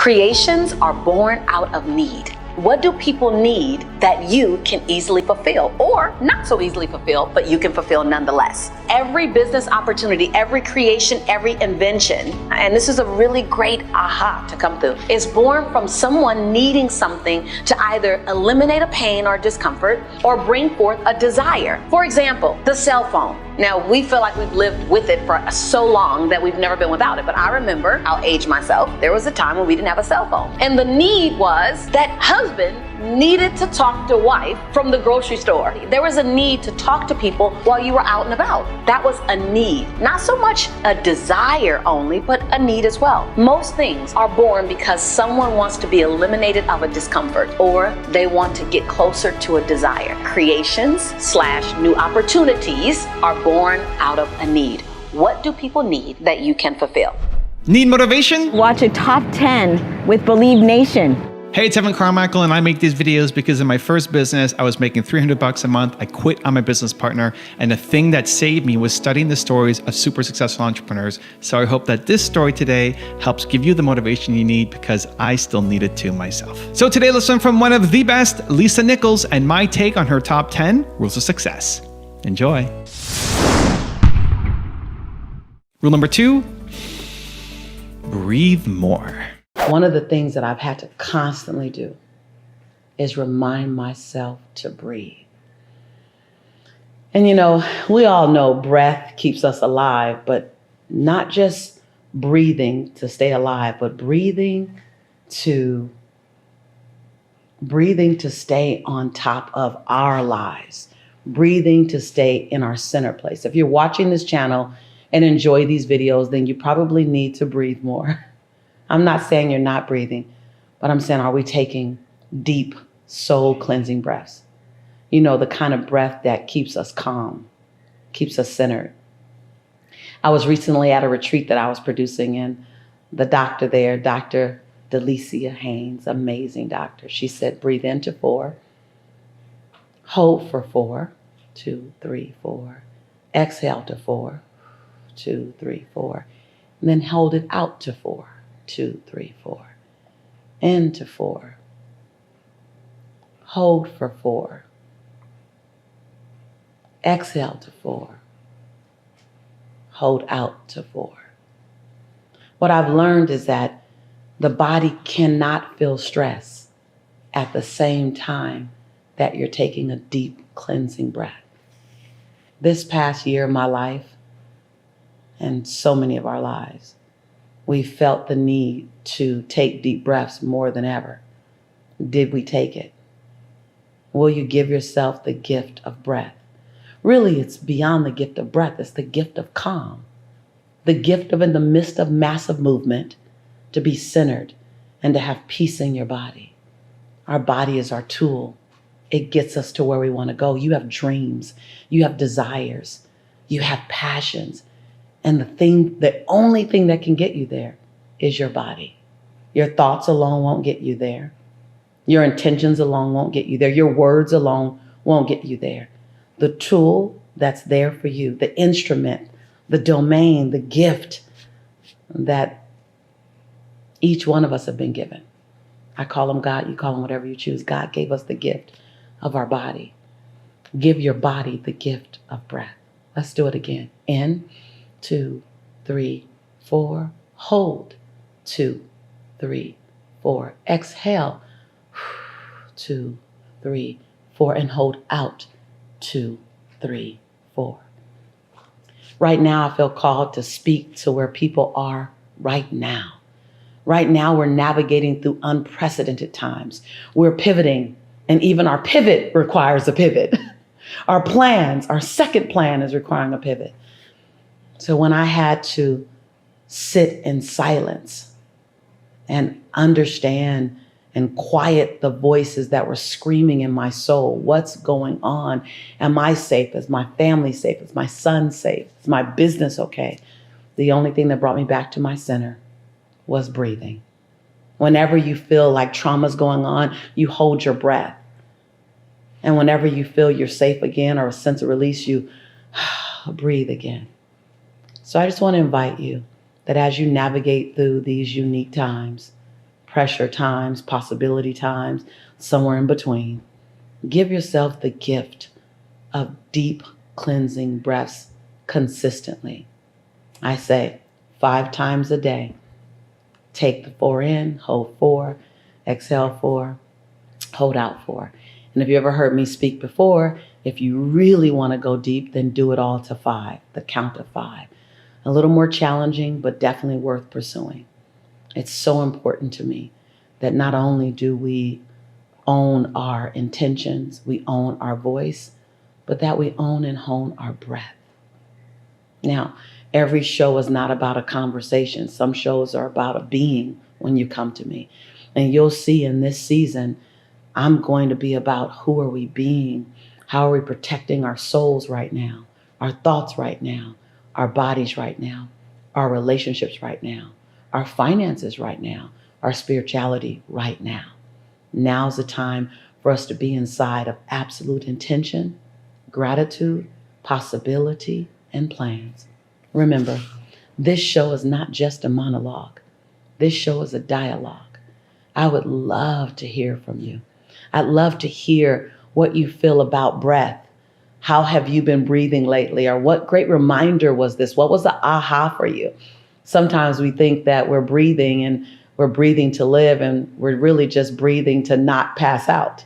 Creations are born out of need. What do people need that you can easily fulfill, or not so easily fulfill, but you can fulfill nonetheless? Every business opportunity, every creation, every invention, and this is a really great aha to come through, is born from someone needing something to either eliminate a pain or discomfort or bring forth a desire. For example, the cell phone. Now, we feel like we've lived with it for so long that we've never been without it. But I remember, I'll age myself, there was a time when we didn't have a cell phone. And the need was that husband needed to talk to wife from the grocery store. There was a need to talk to people while you were out and about. That was a need. Not so much a desire only, but a need as well. Most things are born because someone wants to be eliminated of a discomfort, or they want to get closer to a desire. Creations/new opportunities are born out of a need. What do people need that you can fulfill? Need motivation? Watch a top 10 with Believe Nation. Hey, it's Evan Carmichael, and I make these videos because in my first business, I was making $300 a month. I quit on my business partner, and the thing that saved me was studying the stories of super successful entrepreneurs. So I hope that this story today helps give you the motivation you need, because I still need it too myself. So today, let's learn from one of the best, Lisa Nichols, and my take on her top 10 rules of success. Enjoy. Rule number 2, breathe more. One of the things that I've had to constantly do is remind myself to breathe. And you know, we all know breath keeps us alive, but not just breathing to stay alive, but breathing to stay on top of our lives, breathing to stay in our center place. If you're watching this channel and enjoy these videos, then you probably need to breathe more. I'm not saying you're not breathing, but I'm saying, are we taking deep, soul cleansing breaths? You know, the kind of breath that keeps us calm, keeps us centered. I was recently at a retreat that I was producing, and the doctor there, Dr. Delicia Haynes, amazing doctor, she said, breathe into 4, hold for 4, 2, 3, 4, exhale to 4, 2, 3, 4, and then hold it out to 4. 2, 3, 4, into 4, hold for 4, exhale to 4, hold out to 4. What I've learned is that the body cannot feel stress at the same time that you're taking a deep cleansing breath. This past year of my life, and so many of our lives, we felt the need to take deep breaths more than ever. Did we take it? Will you give yourself the gift of breath? Really, it's beyond the gift of breath. It's the gift of calm. The gift of, in the midst of massive movement, to be centered and to have peace in your body. Our body is our tool. It gets us to where we want to go. You have dreams. You have desires. You have passions. And the only thing that can get you there is your body. Your thoughts alone won't get you there. Your intentions alone won't get you there. Your words alone won't get you there. The tool that's there for you, the instrument, the domain, the gift that each one of us have been given. I call him God, you call him whatever you choose. God gave us the gift of our body. Give your body the gift of breath. Let's do it again. In. 2, 3, 4, hold, 2, 3, 4, exhale, 2, 3, 4, and hold out, 2, 3, 4. Right now, I feel called to speak to where people are right now. Right now, we're navigating through unprecedented times. We're pivoting, and even our pivot requires a pivot. Our plans, our second plan is requiring a pivot. So when I had to sit in silence and understand and quiet the voices that were screaming in my soul, what's going on? Am I safe? Is my family safe? Is my son safe? Is my business okay? The only thing that brought me back to my center was breathing. Whenever you feel like trauma's going on, you hold your breath. And whenever you feel you're safe again or a sense of release, you breathe again. So I just want to invite you that as you navigate through these unique times, pressure times, possibility times, somewhere in between. Give yourself the gift of deep cleansing breaths consistently. I say 5 times a day. Take the 4 in, hold 4, exhale 4, hold out 4. And if you ever heard me speak before, if you really want to go deep, then do it all to 5, the count of 5. A little more challenging, but definitely worth pursuing. It's so important to me that not only do we own our intentions, we own our voice, but that we own and hone our breath. Now, every show is not about a conversation. Some shows are about a being when you come to me. And you'll see in this season, I'm going to be about who are we being? How are we protecting our souls right now? Our thoughts right now? Our bodies right now? Our relationships right now? Our finances right now? Our spirituality right now? Now's the time for us to be inside of absolute intention, gratitude, possibility, and plans. Remember, this show is not just a monologue. This show is a dialogue. I would love to hear from you. I'd love to hear what you feel about breath. How have you been breathing lately? Or what great reminder was this? What was the aha for you? Sometimes we think that we're breathing to live, and we're really just breathing to not pass out.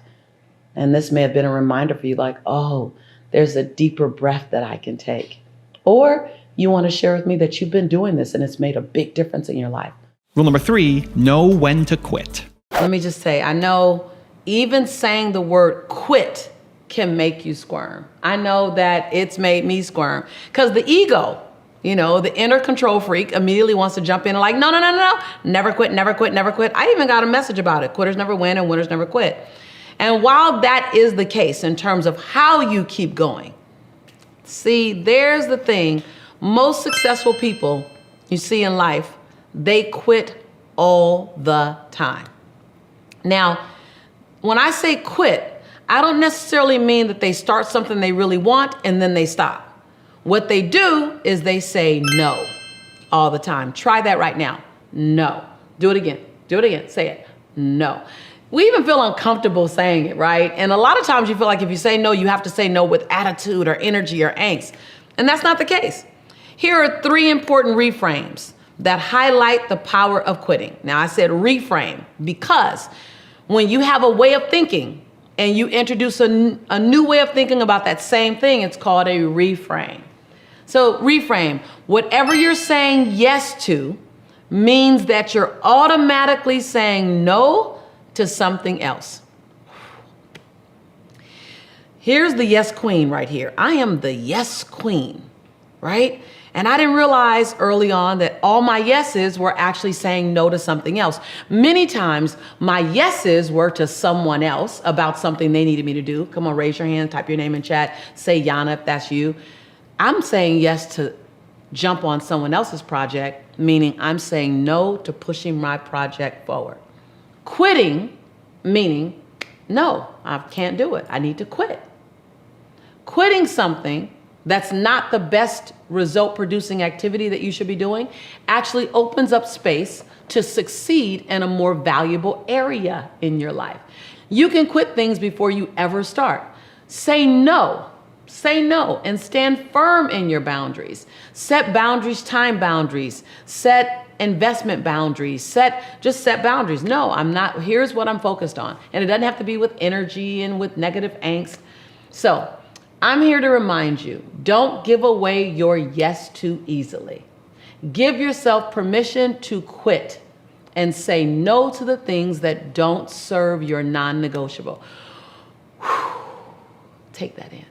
And this may have been a reminder for you, like, oh, there's a deeper breath that I can take. Or you want to share with me that you've been doing this and it's made a big difference in your life. Rule number 3, know when to quit. Let me just say, I know even saying the word quit can make you squirm. I know that it's made me squirm because the ego, the inner control freak immediately wants to jump in and like, no, never quit, never quit, never quit. I even got a message about it. Quitters never win and winners never quit. And while that is the case in terms of how you keep going, see, there's the thing. Most successful people you see in life, they quit all the time. Now, when I say quit, I don't necessarily mean that they start something they really want and then they stop. What they do is they say no all the time. Try that right now. No. Do it again. Do it again. Say it. No. We even feel uncomfortable saying it, right? And a lot of times you feel like if you say no, you have to say no with attitude or energy or angst. And that's not the case. Here are 3 important reframes that highlight the power of quitting. Now, I said reframe because when you have a way of thinking and you introduce a new way of thinking about that same thing, it's called a reframe. So reframe, whatever you're saying yes to means that you're automatically saying no to something else. Here's the yes queen right here. I am the yes queen, right? And I didn't realize early on that all my yeses were actually saying no to something else. Many times my yeses were to someone else about something they needed me to do. Come on, raise your hand, type your name in chat, say Yana if that's you. I'm saying yes to jump on someone else's project, meaning I'm saying no to pushing my project forward. Quitting, meaning, no, I can't do it. I need to quit. Quitting something that's not the best result producing activity that you should be doing actually opens up space to succeed in a more valuable area in your life. You can quit things before you ever start. Say no and stand firm in your boundaries. Set boundaries, time boundaries, set investment boundaries, just set boundaries. No, I'm not, here's what I'm focused on. And it doesn't have to be with energy and with negative angst. So I'm here to remind you, don't give away your yes too easily. Give yourself permission to quit and say no to the things that don't serve your non-negotiable. Take that in.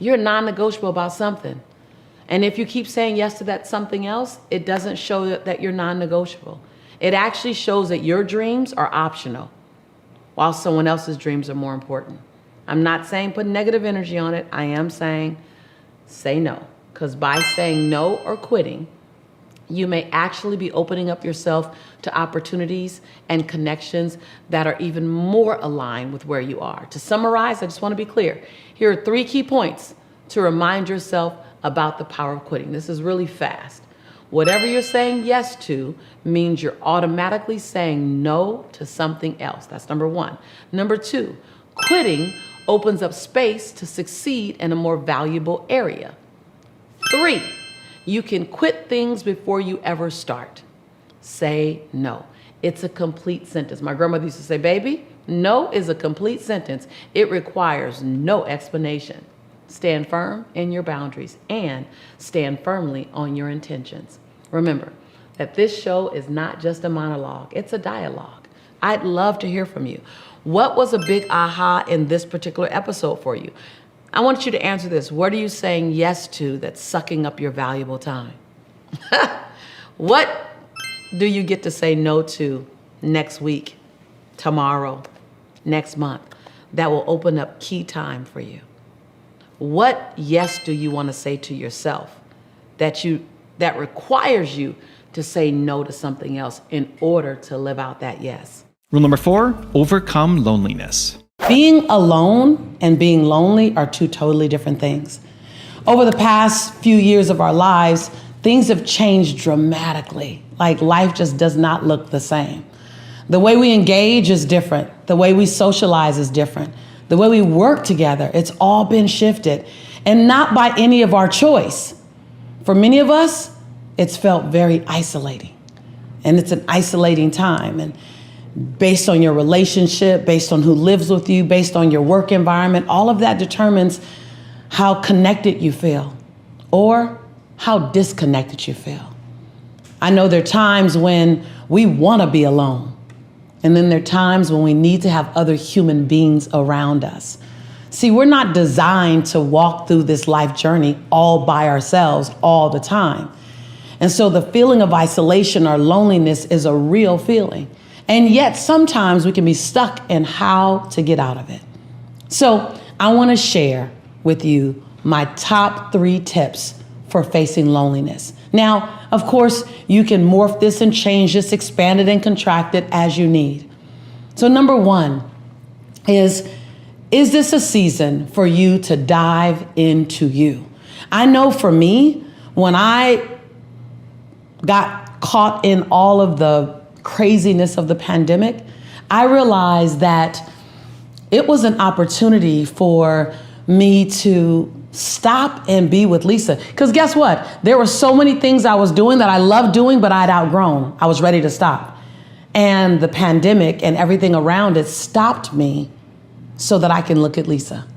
You're non-negotiable about something. And if you keep saying yes to that something else, it doesn't show that you're non-negotiable. It actually shows that your dreams are optional, while someone else's dreams are more important. I'm not saying put negative energy on it. I am saying say no. Because by saying no or quitting, you may actually be opening up yourself to opportunities and connections that are even more aligned with where you are. To summarize, I just want to be clear. Here are 3 key points to remind yourself about the power of quitting. This is really fast. Whatever you're saying yes to means you're automatically saying no to something else. That's number one. Number two, quitting opens up space to succeed in a more valuable area. Three, you can quit things before you ever start. Say no. It's a complete sentence. My grandmother used to say, baby, no is a complete sentence. It requires no explanation. Stand firm in your boundaries and stand firmly on your intentions. Remember that this show is not just a monologue, it's a dialogue. I'd love to hear from you. What was a big aha in this particular episode for you? I want you to answer this. What are you saying yes to that's sucking up your valuable time? What do you get to say no to next week, tomorrow, next month that will open up key time for you? What yes do you want to say to yourself that requires you to say no to something else in order to live out that yes? Rule number 4, overcome loneliness. Being alone and being lonely are two totally different things. Over the past few years of our lives, things have changed dramatically. Like life just does not look the same. The way we engage is different. The way we socialize is different. The way we work together, it's all been shifted, and not by any of our choice. For many of us, it's felt very isolating, and it's an isolating time. And based on your relationship, based on who lives with you, based on your work environment, all of that determines how connected you feel or how disconnected you feel. I know there are times when we want to be alone. And then there are times when we need to have other human beings around us. See, we're not designed to walk through this life journey all by ourselves all the time. And so the feeling of isolation or loneliness is a real feeling. And yet sometimes we can be stuck in how to get out of it. So I want to share with you my top 3 tips for facing loneliness. Now, of course, you can morph this and change this, expand it and contract it as you need. So number 1 is this a season for you to dive into you? I know for me, when I got caught in all of the craziness of the pandemic, I realized that it was an opportunity for me to stop and be with Lisa. Because guess what? There were so many things I was doing that I loved doing, but I'd outgrown. I was ready to stop. And the pandemic and everything around it stopped me so that I can look at Lisa,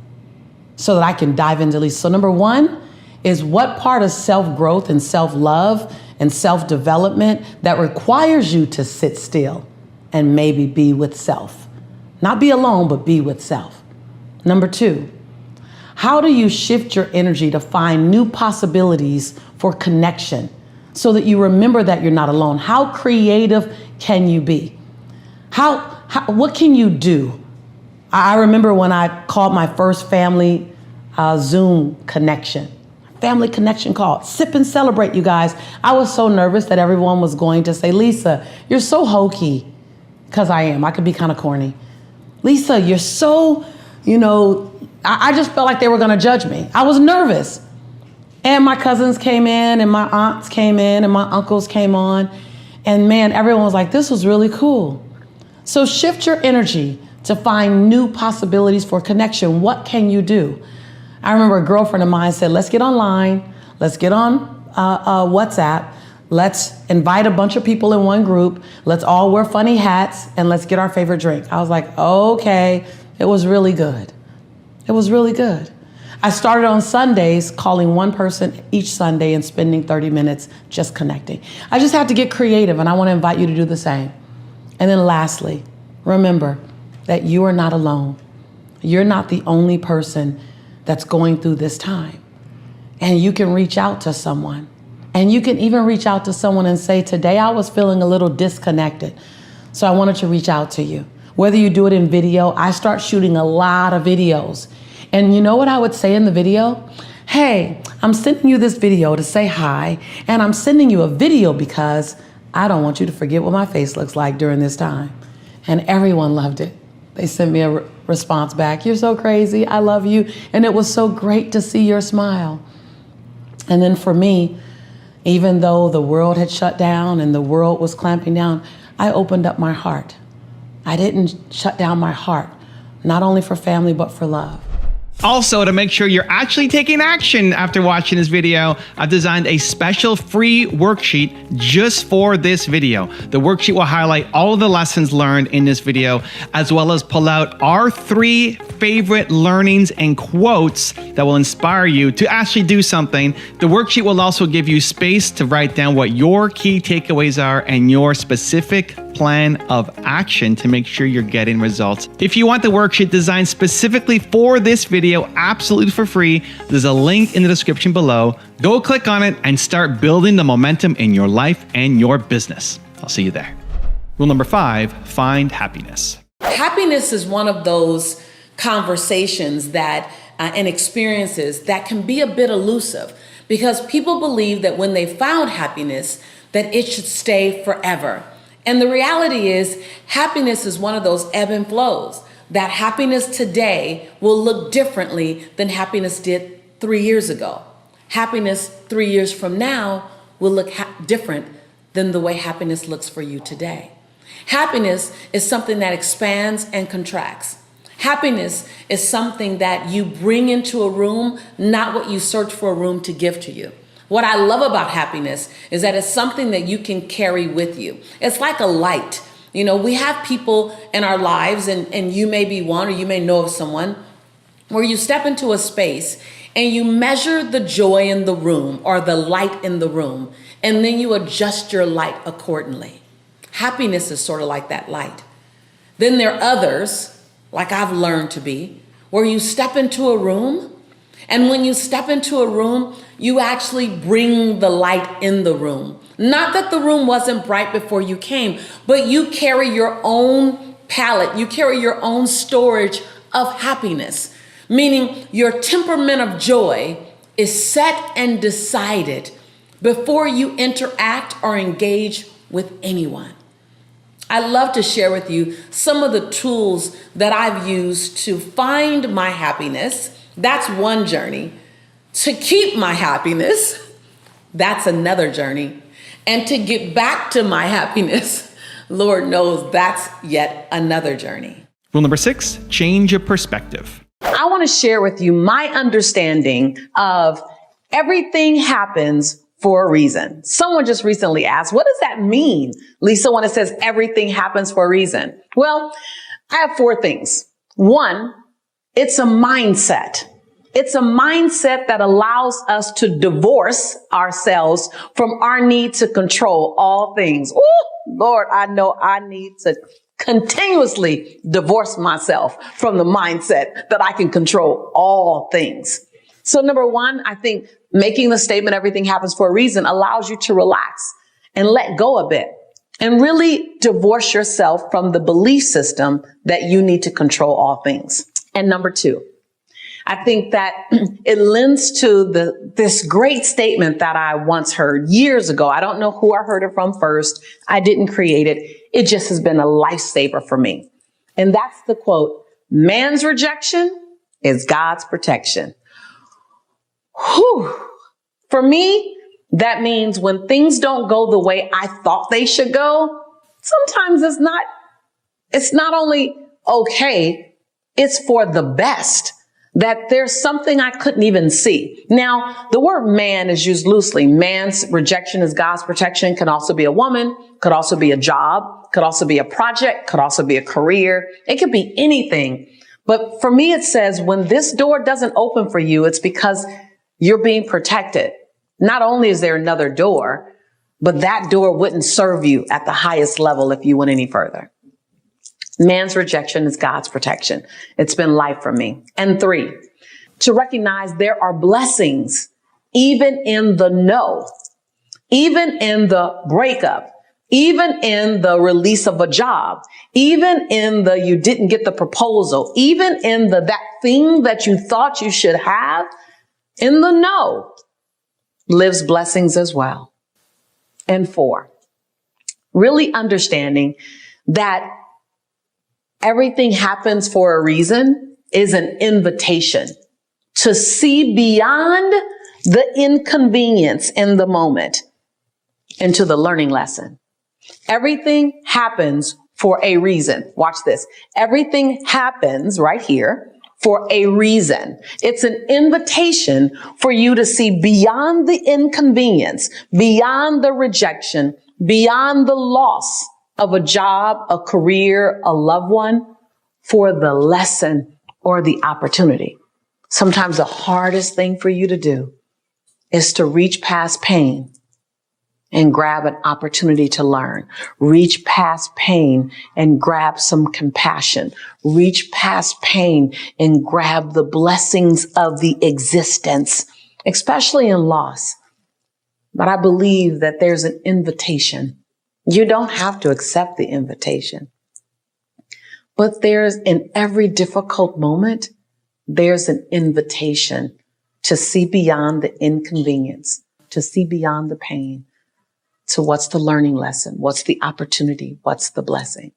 so that I can dive into Lisa. So number 1 is what part of self-growth and self-love and self-development that requires you to sit still and maybe be with self. Not be alone, but be with self. Number 2, how do you shift your energy to find new possibilities for connection so that you remember that you're not alone? How creative can you be? What can you do? I remember when I called my first family Zoom connection, family connection call, sip and celebrate, you guys. I was so nervous that everyone was going to say, Lisa, you're so hokey, because I am. I could be kind of corny. Lisa, you're so, I just felt like they were going to judge me. I was nervous. And my cousins came in and my aunts came in and my uncles came on. And man, everyone was like, this was really cool. So shift your energy to find new possibilities for connection. What can you do? I remember a girlfriend of mine said, let's get online. Let's get on WhatsApp. Let's invite a bunch of people in one group. Let's all wear funny hats and let's get our favorite drink. I was like, okay, it was really good. It was really good. I started on Sundays calling one person each Sunday and spending 30 minutes just connecting. I just had to get creative, and I want to invite you to do the same. And then lastly, remember that you are not alone. You're not the only person that's going through this time. And you can reach out to someone. And you can even reach out to someone and say, today I was feeling a little disconnected, so I wanted to reach out to you. Whether you do it in video, I start shooting a lot of videos. And you know what I would say in the video? Hey, I'm sending you this video to say hi, and I'm sending you a video because I don't want you to forget what my face looks like during this time. And everyone loved it. They sent me a response back. You're so crazy. I love you. And it was so great to see your smile. And then for me, Even though the world had shut down and the world was clamping down, I opened up my heart. I didn't shut down my heart, not only for family, but for love. Also, to make sure you're actually taking action after watching this video, I've designed a special free worksheet just for this video. The worksheet will highlight all of the lessons learned in this video, as well as pull out our 3 favorite learnings and quotes that will inspire you to actually do something. The worksheet will also give you space to write down what your key takeaways are and your specific plan of action to make sure you're getting results. If you want the worksheet designed specifically for this video, absolutely for free, there's a link in the description below. Go click on it and start building the momentum in your life and your business. I'll see you there. Rule number 5, find happiness. Happiness is one of those conversations that and experiences that can be a bit elusive, because people believe that when they found happiness, that it should stay forever. And the reality is, happiness is one of those ebb and flows. That happiness today will look differently than happiness did 3 years ago. Happiness 3 years from now will look different than the way happiness looks for you today. Happiness is something that expands and contracts. Happiness is something that you bring into a room, not what you search for a room to give to you. What I love about happiness is that it's something that you can carry with you. It's like a light. You know, we have people in our lives, and you may be one, or you may know of someone, where you step into a space and you measure the joy in the room or the light in the room, and then you adjust your light accordingly. Happiness is sort of like that light. Then there are others, like I've learned to be, where you step into a room, and when you step into a room, you actually bring the light in the room. Not that the room wasn't bright before you came, but you carry your own palette, you carry your own storage of happiness, meaning your temperament of joy is set and decided before you interact or engage with anyone. I love to share with you some of the tools that I've used to find my happiness. That's one journey. To keep my happiness, that's another journey. And to get back to my happiness, Lord knows that's yet another journey. Rule number 6, change your perspective. I want to share with you my understanding of everything happens for a reason. Someone just recently asked, what does that mean, Lisa, when it says everything happens for a reason? Well, I have 4 things. 1, it's a mindset. It's a mindset that allows us to divorce ourselves from our need to control all things. Ooh, Lord, I know I need to continuously divorce myself from the mindset that I can control all things. So number 1, I think making the statement, everything happens for a reason, allows you to relax and let go a bit and really divorce yourself from the belief system that you need to control all things. And number 2, I think that it lends to this great statement that I once heard years ago. I don't know who I heard it from first. I didn't create it. It just has been a lifesaver for me. And that's the quote, man's rejection is God's protection. Whew. For me, that means when things don't go the way I thought they should go, sometimes it's not only okay, it's for the best. That there's something I couldn't even see. Now, the word man is used loosely. Man's rejection is God's protection. Can also be a woman, could also be a job, could also be a project, could also be a career. It could be anything. But for me, it says when this door doesn't open for you, it's because you're being protected. Not only is there another door, but that door wouldn't serve you at the highest level if you went any further. Man's rejection is God's protection. It's been life for me. And 3, to recognize there are blessings even in the no, even in the breakup, even in the release of a job, even in the you didn't get the proposal, even in that thing that you thought you should have. In the no lives blessings as well. And 4, really understanding that everything happens for a reason is an invitation to see beyond the inconvenience in the moment into the learning lesson. Everything happens for a reason. Watch this. Everything happens right here for a reason. It's an invitation for you to see beyond the inconvenience, beyond the rejection, beyond the loss of a job, a career, a loved one, for the lesson or the opportunity. Sometimes the hardest thing for you to do is to reach past pain and grab an opportunity to learn. Reach past pain and grab some compassion. Reach past pain and grab the blessings of the existence, especially in loss. But I believe that there's an invitation. You don't have to accept the invitation. But there's, in every difficult moment, there's an invitation to see beyond the inconvenience, to see beyond the pain, to what's the learning lesson, what's the opportunity, what's the blessing.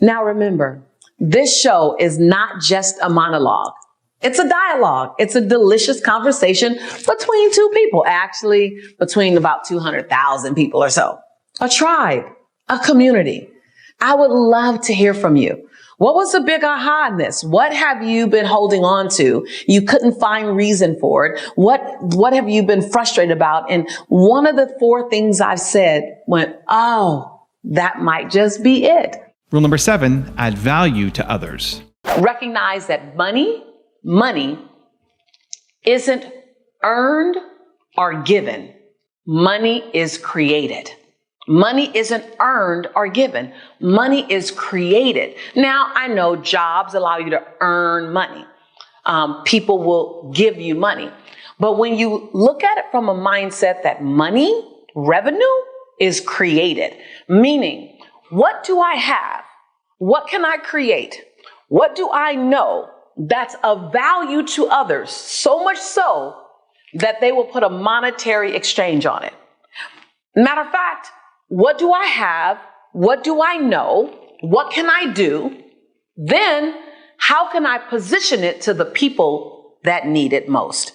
Now remember, this show is not just a monologue. It's a dialogue. It's a delicious conversation between two people, actually between about 200,000 people or so. A tribe, a community. I would love to hear from you. What was the big aha in this? What have you been holding on to? You couldn't find reason for it. What have you been frustrated about? And one of the 4 things I've said went, oh, that might just be it. Rule number 7, add value to others. Recognize that money isn't earned or given. Money is created. Money isn't earned or given. Money is created. Now, I know jobs allow you to earn money. People will give you money. But when you look at it from a mindset that money, revenue, is created, meaning, what do I have? What can I create? What do I know that's of value to others? So much so that they will put a monetary exchange on it. Matter of fact, what do I have? What do I know? What can I do? Then how can I position it to the people that need it most?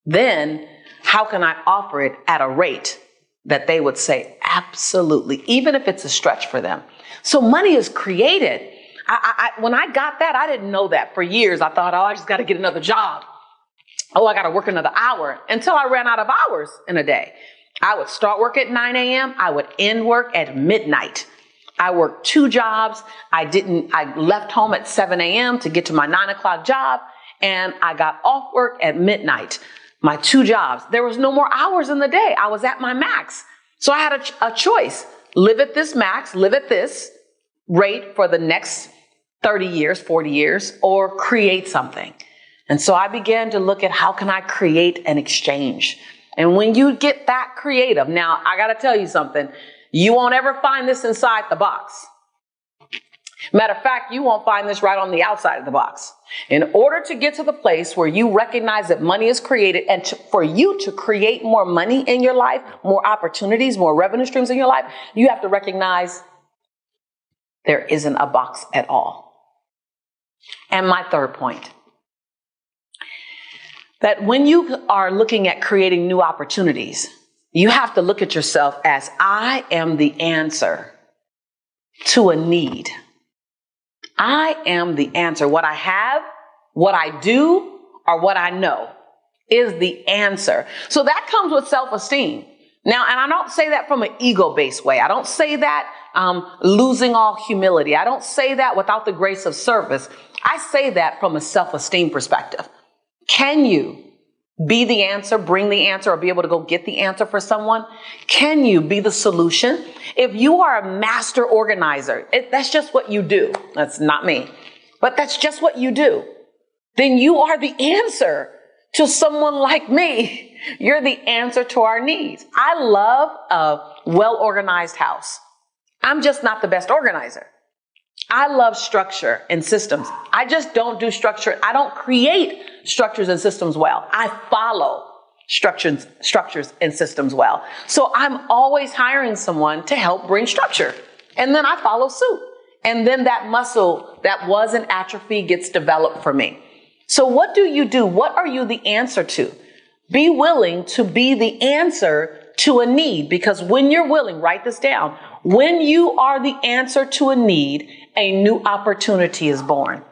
Then how can I offer it at a rate that they would say, absolutely, even if it's a stretch for them? So money is created. When I got that, I didn't know that for years. I thought, I just got to get another job. I got to work another hour, until I ran out of hours in a day. I would start work at 9 a.m. I would end work at midnight. I worked 2 jobs. I left home at 7 a.m. to get to my 9 o'clock job, and I got off work at midnight. My 2 jobs. There was no more hours in the day. I was at my max. So I had a choice. Live at this max, live at this rate for the next 30 years, 40 years, or create something. And so I began to look at how can I create an exchange? And when you get that creative, now I got to tell you something, you won't ever find this inside the box. Matter of fact, you won't find this right on the outside of the box. In order to get to the place where you recognize that money is created, and for you to create more money in your life, more opportunities, more revenue streams in your life, you have to recognize there isn't a box at all. And my third point, that when you are looking at creating new opportunities, you have to look at yourself as, I am the answer to a need. I am the answer. What I have, what I do, or what I know is the answer. So that comes with self-esteem. Now, and I don't say that from an ego-based way. I don't say that losing all humility. I don't say that without the grace of service. I say that from a self-esteem perspective. Can you be the answer, bring the answer, or be able to go get the answer for someone? Can you be the solution? If you are a master organizer, that's just what you do. That's not me, but that's just what you do. Then you are the answer to someone like me. You're the answer to our needs. I love a well-organized house. I'm just not the best organizer. I love structure and systems. I just don't do structure. I don't create structures and systems well. I follow structures and systems well. So I'm always hiring someone to help bring structure. And then I follow suit. And then that muscle that was an atrophy gets developed for me. So what do you do? What are you the answer to? Be willing to be the answer to a need, because when you're willing, write this down, when you are the answer to a need, a new opportunity is born.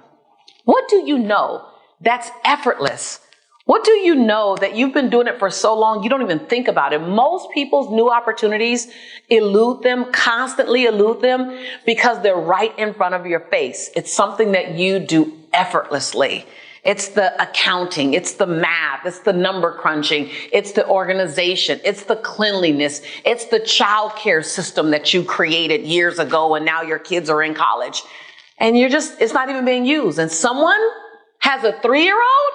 What do you know that's effortless? What do you know that you've been doing it for so long, you don't even think about it? Most people's new opportunities elude them, constantly elude them, because they're right in front of your face. It's something that you do effortlessly. It's the accounting, it's the math, it's the number crunching, it's the organization, it's the cleanliness, it's the childcare system that you created years ago and now your kids are in college. And it's not even being used. And someone has a 3-year-old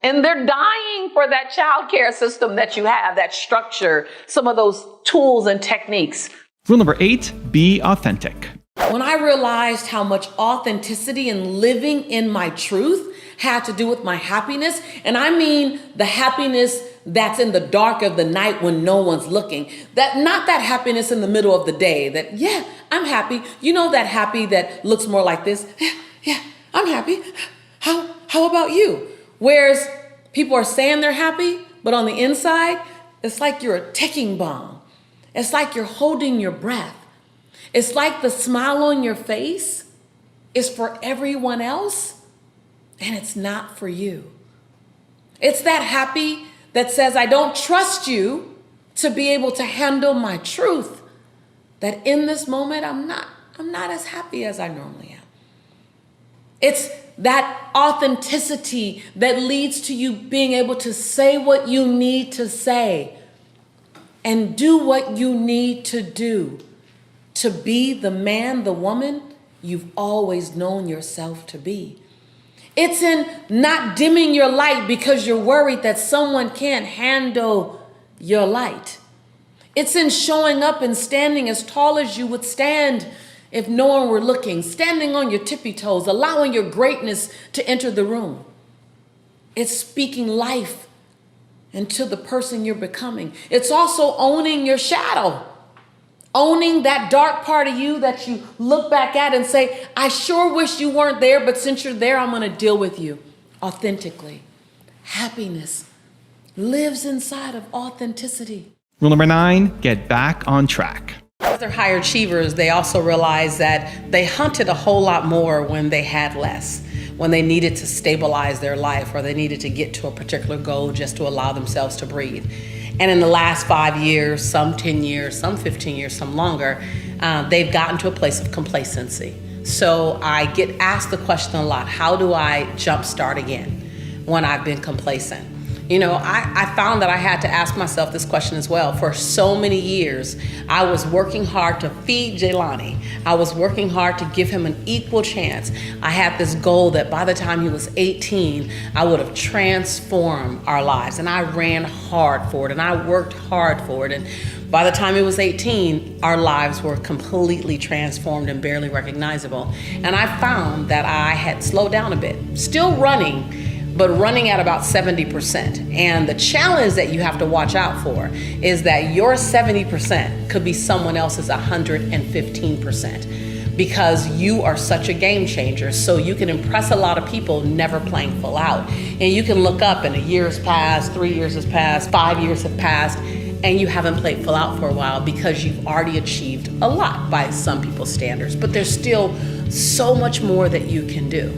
and they're dying for that childcare system that you have, that structure, some of those tools and techniques. Rule number 8, be authentic. When I realized how much authenticity and living in my truth had to do with my happiness, and I mean the happiness that's in the dark of the night when no one's looking, that not that happiness in the middle of the day that, yeah, I'm happy. You know, that happy that looks more like this. Yeah, I'm happy. How about you? Whereas people are saying they're happy, but on the inside, it's like you're a ticking bomb. It's like you're holding your breath. It's like the smile on your face is for everyone else, and it's not for you. It's that happy that says, I don't trust you to be able to handle my truth, that in this moment, I'm not as happy as I normally am. It's that authenticity that leads to you being able to say what you need to say and do what you need to do to be the man, the woman you've always known yourself to be. It's in not dimming your light because you're worried that someone can't handle your light. It's in showing up and standing as tall as you would stand if no one were looking, standing on your tippy toes, allowing your greatness to enter the room. It's speaking life into the person you're becoming. It's also owning your shadow, owning that dark part of you that you look back at and say, I sure wish you weren't there, but since you're there, I'm going to deal with you authentically. Happiness lives inside of authenticity. Rule number 9, get back on track. As they're higher achievers, they also realize that they hunted a whole lot more when they had less, when they needed to stabilize their life or they needed to get to a particular goal just to allow themselves to breathe. And in the last 5 years, some 10 years, some 15 years, some longer, they've gotten to a place of complacency. So I get asked the question a lot, how do I jumpstart again when I've been complacent? You know, I found that I had to ask myself this question as well. For so many years, I was working hard to feed Jelani. I was working hard to give him an equal chance. I had this goal that by the time he was 18, I would have transformed our lives. And I ran hard for it and I worked hard for it. And by the time he was 18, our lives were completely transformed and barely recognizable. And I found that I had slowed down a bit, still running, but running at about 70%. And the challenge that you have to watch out for is that your 70% could be someone else's 115%, because you are such a game changer. So you can impress a lot of people never playing full out. And you can look up and a year has passed, 3 years has passed, 5 years have passed, and you haven't played full out for a while because you've already achieved a lot by some people's standards. But there's still so much more that you can do.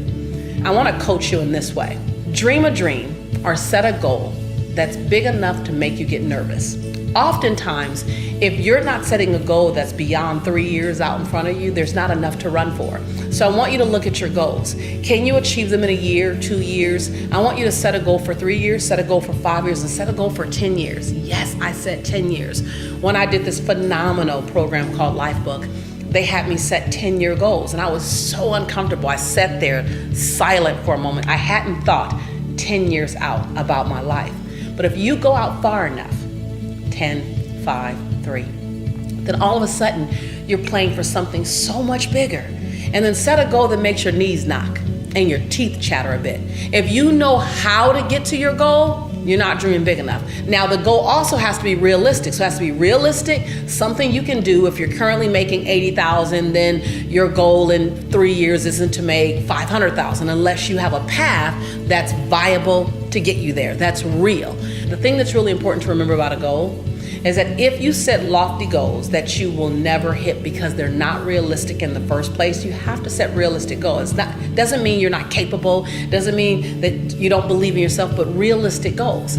I want to coach you in this way. Dream a dream or set a goal that's big enough to make you get nervous. Oftentimes, if you're not setting a goal that's beyond 3 years out in front of you, there's not enough to run for. So I want you to look at your goals. Can you achieve them in a year, 2 years? I want you to set a goal for 3 years, set a goal for 5 years, and set a goal for 10 years. Yes, I said 10 years. When I did this phenomenal program called Lifebook, they had me set 10-year goals, and I was so uncomfortable. I sat there silent for a moment. I hadn't thought 10 years out about my life. But if you go out far enough, 10, 5, 3, then all of a sudden you're playing for something so much bigger. And then set a goal that makes your knees knock and your teeth chatter a bit. If you know how to get to your goal, you're not dreaming big enough. Now, the goal also has to be realistic. So it has to be realistic, something you can do. If you're currently making $80,000, then your goal in 3 years isn't to make $500,000 unless you have a path that's viable to get you there. That's real. The thing that's really important to remember about a goal is that if you set lofty goals that you will never hit because they're not realistic in the first place, you have to set realistic goals. Doesn't mean you're not capable, doesn't mean that you don't believe in yourself, but realistic goals.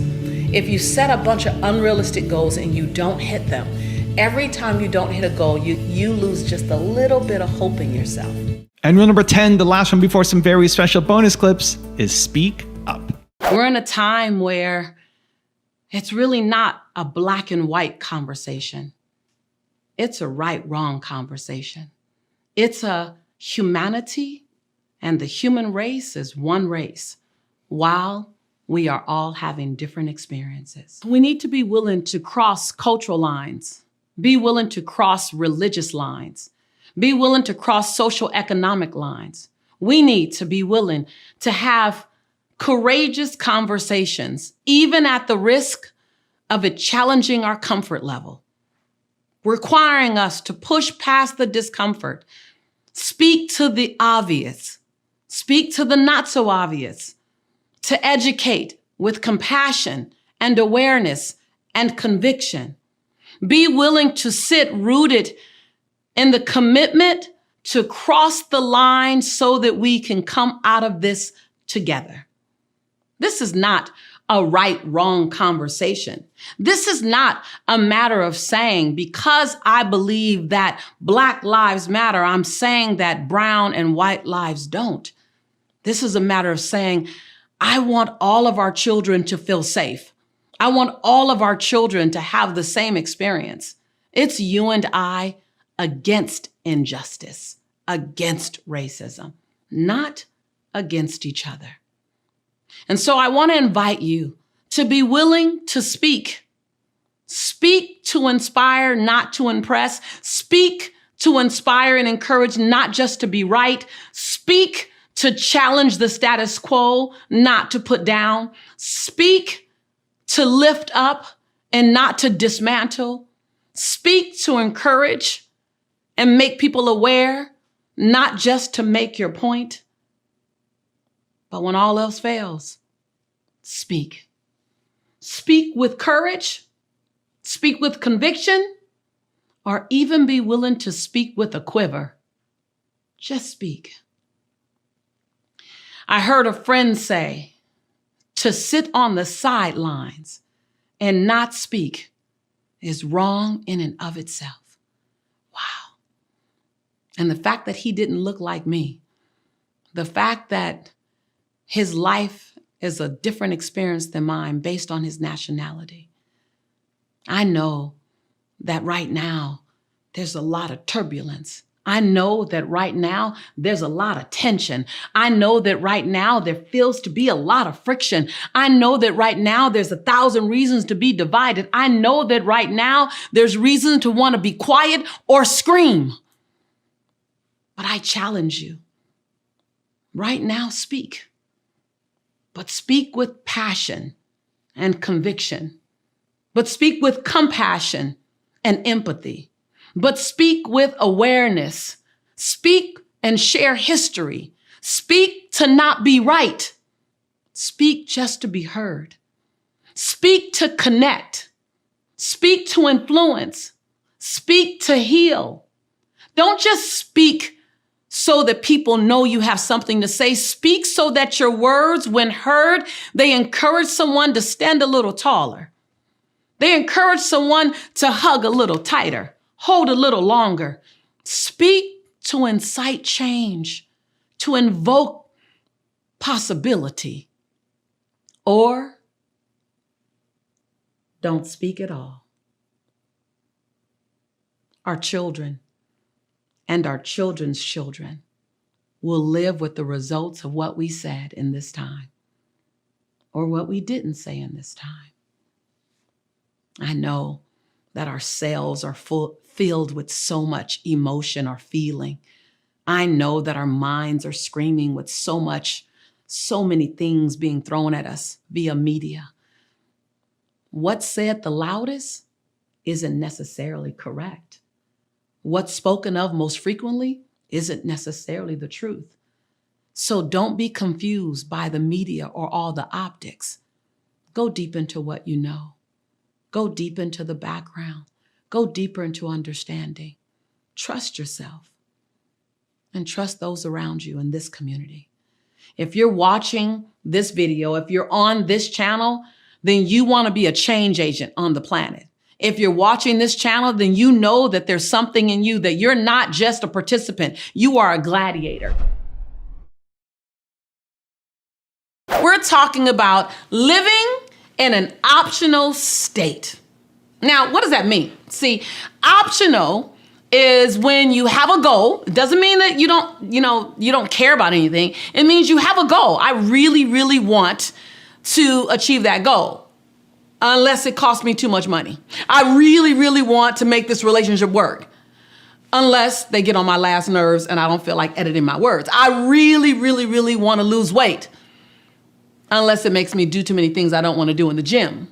If you set a bunch of unrealistic goals and you don't hit them, every time you don't hit a goal, you lose just a little bit of hope in yourself. And rule number 10, the last one before some very special bonus clips, is speak up. We're in a time where it's really not a black and white conversation. It's a right-wrong conversation. It's a humanity and the human race is one race, while we are all having different experiences. We need to be willing to cross cultural lines, be willing to cross religious lines, be willing to cross social economic lines. We need to be willing to have courageous conversations, even at the risk of it challenging our comfort level, requiring us to push past the discomfort, speak to the obvious, speak to the not so obvious, to educate with compassion and awareness and conviction. Be willing to sit rooted in the commitment to cross the line so that we can come out of this together. This is not a right-wrong conversation. This is not a matter of saying, because I believe that Black lives matter, I'm saying that brown and white lives don't. This is a matter of saying, I want all of our children to feel safe. I want all of our children to have the same experience. It's you and I against injustice, against racism, not against each other. And so I want to invite you to be willing to speak. Speak to inspire, not to impress. Speak to inspire and encourage, not just to be right. Speak to challenge the status quo, not to put down. Speak to lift up and not to dismantle. Speak to encourage and make people aware, not just to make your point. But when all else fails, speak. Speak with courage, speak with conviction, or even be willing to speak with a quiver. Just speak. I heard a friend say, to sit on the sidelines and not speak is wrong in and of itself. Wow. And the fact that he didn't look like me, the fact that his life is a different experience than mine based on his nationality. I know that right now there's a lot of turbulence. I know that right now there's a lot of tension. I know that right now there feels to be a lot of friction. I know that right now there's 1,000 reasons to be divided. I know that right now there's reason to want to be quiet or scream. But I challenge you. Right now, speak. But speak with passion and conviction. But speak with compassion and empathy. But speak with awareness. Speak and share history. Speak to not be right. Speak just to be heard. Speak to connect. Speak to influence. Speak to heal. Don't just speak so that people know you have something to say. Speak so that your words, when heard, they encourage someone to stand a little taller. They encourage someone to hug a little tighter, hold a little longer. Speak to incite change, to invoke possibility. Or don't speak at all. Our children and our children's children will live with the results of what we said in this time or what we didn't say in this time. I know that our cells are filled with so much emotion or feeling. I know that our minds are screaming with so many things being thrown at us via media. What's said the loudest isn't necessarily correct. What's spoken of most frequently isn't necessarily the truth. So don't be confused by the media or all the optics. Go deep into what you know. Go deep into the background. Go deeper into understanding. Trust yourself and trust those around you in this community. If you're watching this video, if you're on this channel, then you want to be a change agent on the planet. If you're watching this channel, then you know that there's something in you, that you're not just a participant, you are a gladiator. We're talking about living in an optional state. Now, what does that mean? See, optional is when you have a goal. It doesn't mean that you don't care about anything. It means you have a goal. I really, really want to achieve that goal, unless it costs me too much money. I really, really want to make this relationship work, unless they get on my last nerves and I don't feel like editing my words. I really, really, really want to lose weight, unless it makes me do too many things I don't want to do in the gym,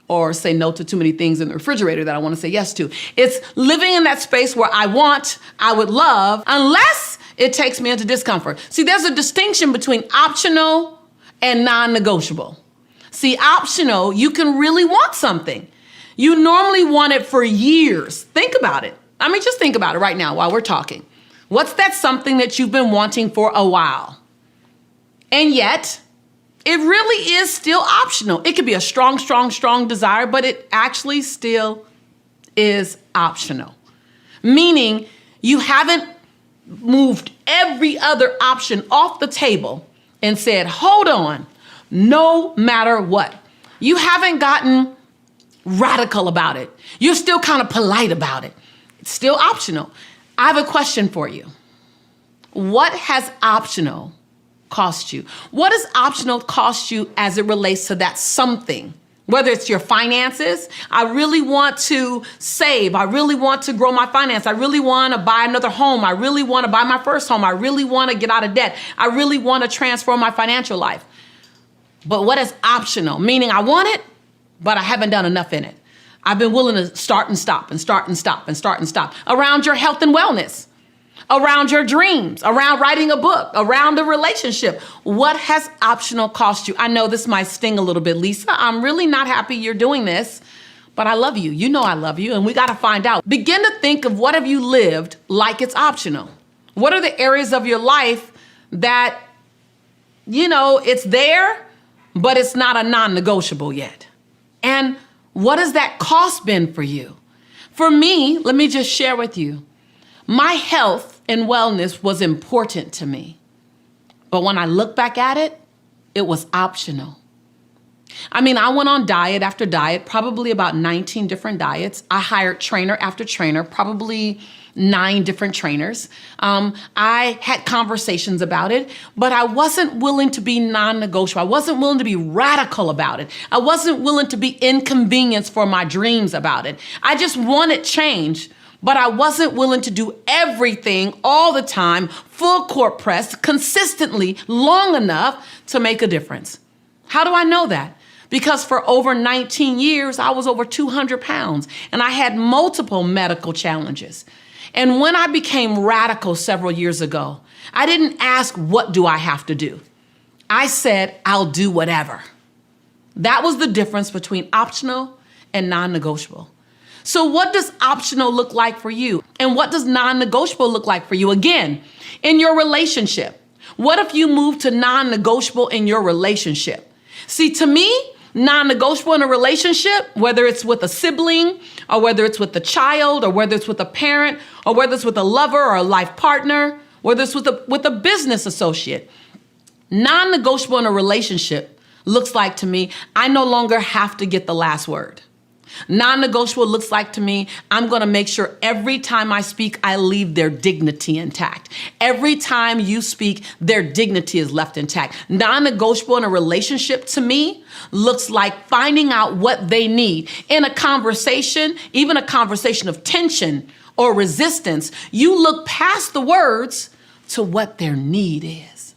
or say no to too many things in the refrigerator that I want to say yes to. It's living in that space where I would love, unless it takes me into discomfort. See, there's a distinction between optional and non-negotiable. See, optional, you can really want something. You normally want it for years. Think about it. I mean, just think about it right now while we're talking. What's that something that you've been wanting for a while? And yet, it really is still optional. It could be a strong, strong, strong desire, but it actually still is optional. Meaning you haven't moved every other option off the table and said, hold on, no matter what. You haven't gotten radical about it. You're still kind of polite about it. It's still optional. I have a question for you. What has optional cost you? What does optional cost you as it relates to that something? Whether it's your finances, I really want to save. I really want to grow my finance. I really want to buy another home. I really want to buy my first home. I really want to get out of debt. I really want to transform my financial life. But what is optional? Meaning I want it, but I haven't done enough in it. I've been willing to start and stop and start and stop and start and stop around your health and wellness, around your dreams, around writing a book, around a relationship. What has optional cost you? I know this might sting a little bit, Lisa. I'm really not happy you're doing this, but I love you. You know I love you, and we got to find out. Begin to think of what have you lived like it's optional. What are the areas of your life that, it's there, but it's not a non-negotiable yet? And what has that cost been for you? For me, let me just share with you, my health and wellness was important to me. But when I look back at it, it was optional. I mean, I went on diet after diet, probably about 19 different diets. I hired trainer after trainer, probably 9 different trainers. I had conversations about it, but I wasn't willing to be non-negotiable. I wasn't willing to be radical about it. I wasn't willing to be inconvenienced for my dreams about it. I just wanted change, but I wasn't willing to do everything all the time, full court press, consistently, long enough to make a difference. How do I know that? Because for over 19 years, I was over 200 pounds and I had multiple medical challenges. And when I became radical several years ago, I didn't ask, what do I have to do? I said, I'll do whatever. That was the difference between optional and non-negotiable. So what does optional look like for you? And what does non-negotiable look like for you? Again, in your relationship, what if you move to non-negotiable in your relationship? See, to me, non-negotiable in a relationship, whether it's with a sibling or whether it's with a child or whether it's with a parent or whether it's with a lover or a life partner, whether it's with a business associate, non-negotiable in a relationship looks like to me, I no longer have to get the last word. Non-negotiable looks like to me, I'm going to make sure every time I speak, I leave their dignity intact. Every time you speak, their dignity is left intact. Non-negotiable in a relationship to me looks like finding out what they need. In a conversation, even a conversation of tension or resistance, you look past the words to what their need is.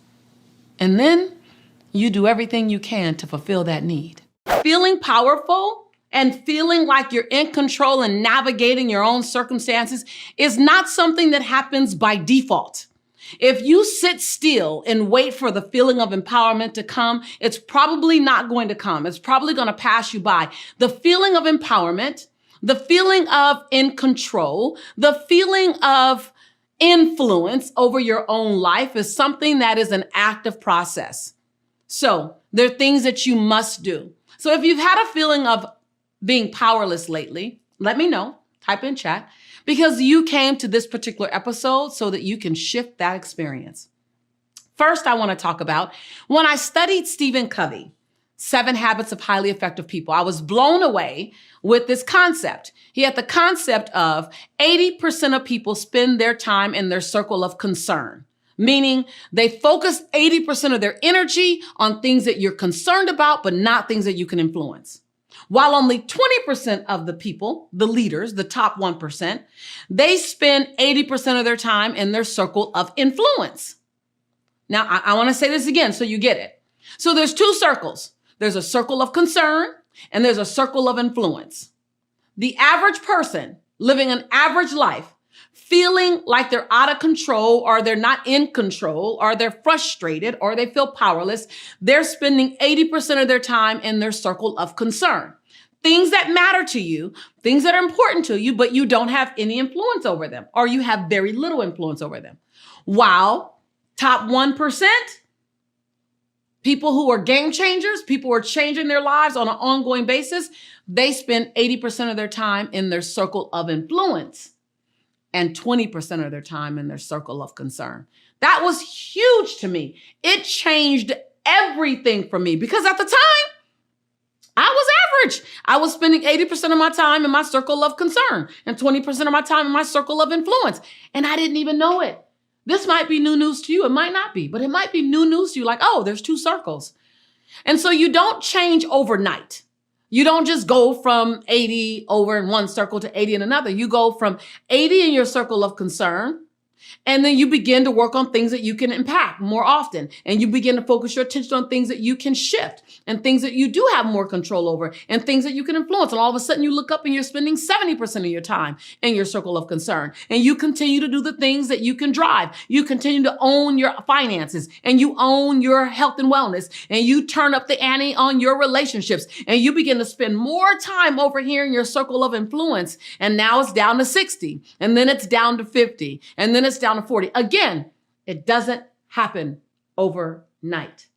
And then you do everything you can to fulfill that need. Feeling powerful and feeling like you're in control and navigating your own circumstances is not something that happens by default. If you sit still and wait for the feeling of empowerment to come, it's probably not going to come. It's probably going to pass you by. The feeling of empowerment, the feeling of in control, the feeling of influence over your own life is something that is an active process. So there are things that you must do. So if you've had a feeling of being powerless lately, let me know. Type in chat, because you came to this particular episode so that you can shift that experience. First, I want to talk about when I studied Stephen Covey, 7 Habits of Highly Effective People. I was blown away with this concept. He had the concept of 80% of people spend their time in their circle of concern, meaning they focus 80% of their energy on things that you're concerned about, but not things that you can influence. While only 20% of the people, the leaders, the top 1%, they spend 80% of their time in their circle of influence. Now, I want to say this again so you get it. So there's 2 circles. There's a circle of concern and there's a circle of influence. The average person living an average life, feeling like they're out of control or they're not in control or they're frustrated or they feel powerless, they're spending 80% of their time in their circle of concern. Things that matter to you, things that are important to you, but you don't have any influence over them or you have very little influence over them. While top 1%, people who are game changers, people who are changing their lives on an ongoing basis, they spend 80% of their time in their circle of influence and 20% of their time in their circle of concern. That was huge to me. It changed everything for me because at the time, I was average. I was spending 80% of my time in my circle of concern and 20% of my time in my circle of influence. And I didn't even know it. This might be new news to you. It might not be, but it might be new news to you. Like, oh, there's 2 circles. And so you don't change overnight. You don't just go from 80 over in one circle to 80 in another. You go from 80 in your circle of concern, and then you begin to work on things that you can impact more often. And you begin to focus your attention on things that you can shift and things that you do have more control over and things that you can influence. And all of a sudden you look up and you're spending 70% of your time in your circle of concern. And you continue to do the things that you can drive. You continue to own your finances and you own your health and wellness. And you turn up the ante on your relationships. And you begin to spend more time over here in your circle of influence. And now it's down to 60. And then it's down to 50. And then it's down to 40. Again, it doesn't happen overnight,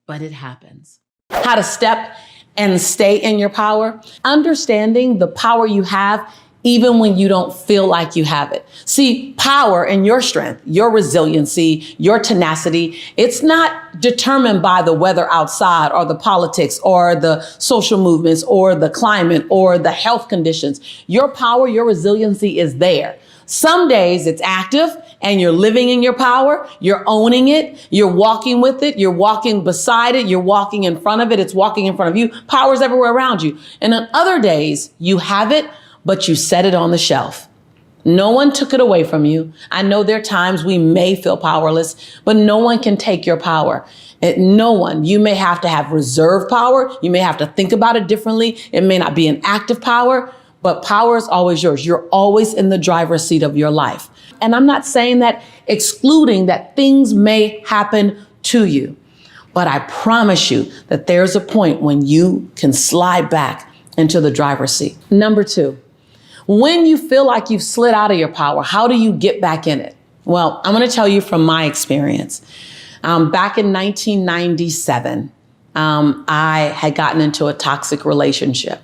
but it happens. How to step and stay in your power. Understanding the power you have even when you don't feel like you have it. See, power and your strength, your resiliency, your tenacity, it's not determined by the weather outside or the politics or the social movements or the climate or the health conditions. Your power, your resiliency is there. Some days it's active and you're living in your power, you're owning it, you're walking with it, you're walking beside it, you're walking in front of it, it's walking in front of you. Power's everywhere around you. And on other days you have it, but you set it on the shelf. No one took it away from you. I know there are times we may feel powerless, but no one can take your power. No one. You may have to have reserve power. You may have to think about it differently. It may not be an active power, but power is always yours. You're always in the driver's seat of your life. And I'm not saying that excluding that things may happen to you, but I promise you that there's a point when you can slide back into the driver's seat. Number 2, when you feel like you've slid out of your power, how do you get back in it? Well, I'm going to tell you from my experience. Back in 1997, I had gotten into a toxic relationship.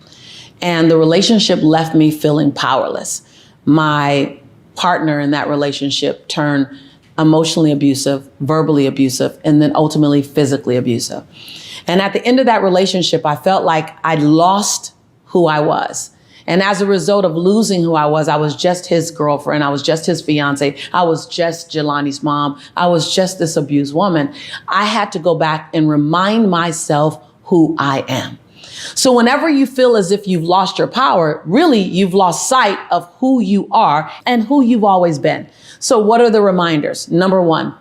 And the relationship left me feeling powerless. My partner in that relationship turned emotionally abusive, verbally abusive, and then ultimately physically abusive. And at the end of that relationship, I felt like I'd lost who I was. And as a result of losing who I was just his girlfriend. I was just his fiance. I was just Jelani's mom. I was just this abused woman. I had to go back and remind myself who I am. So whenever you feel as if you've lost your power, really you've lost sight of who you are and who you've always been. So what are the reminders? Number 1,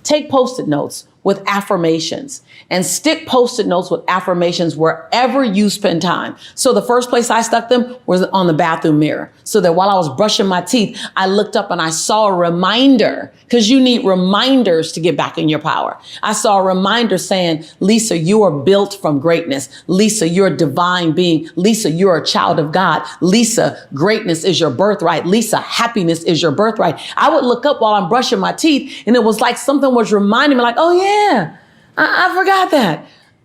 take Post-it notes. with affirmations and stick Post-it notes with affirmations wherever you spend time. So the first place I stuck them was on the bathroom mirror, so that while I was brushing my teeth, I looked up and I saw a reminder, because you need reminders to get back in your power. I saw a reminder saying, Lisa, you are built from greatness. Lisa, you're a divine being. Lisa, you're a child of God. Lisa, greatness is your birthright. Lisa, happiness is your birthright. I would look up while I'm brushing my teeth, and it was like something was reminding me, like, oh yeah, I forgot that.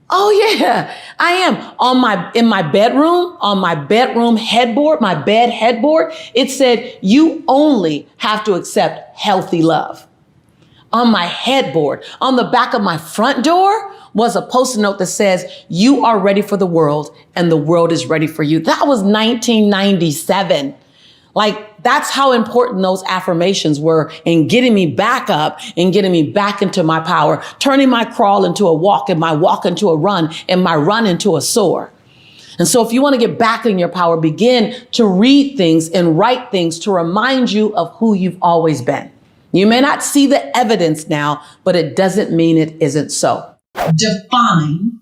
Oh yeah, I am. In my bedroom, on my bedroom headboard, my bed headboard, it said, you only have to accept healthy love. On my headboard, on the back of my front door was a Post-it note that says, you are ready for the world and the world is ready for you. That was 1997. Like, that's how important those affirmations were in getting me back up and getting me back into my power, turning my crawl into a walk and my walk into a run and my run into a soar. And so if you want to get back in your power, begin to read things and write things to remind you of who you've always been. You may not see the evidence now, but it doesn't mean it isn't so. Define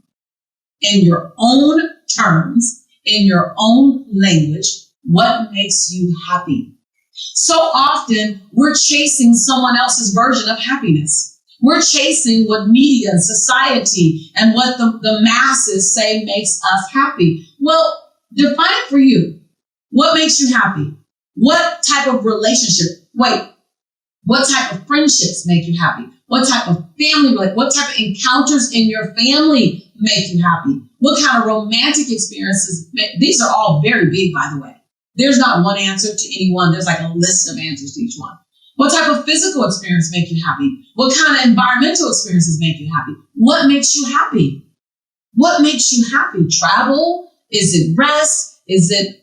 in your own terms, in your own language, what makes you happy. So often we're chasing someone else's version of happiness. We're chasing what media and society and what the masses say makes us happy. Well, define for you. What makes you happy? What type of relationship? What type of friendships make you happy? What type of family, what type of encounters in your family make you happy? What kind of romantic experiences? These are all very big, by the way. There's not one answer to any one. There's like a list of answers to each one. What type of physical experience make you happy? What kind of environmental experiences make you happy? What makes you happy? What makes you happy? Travel? Is it rest? Is it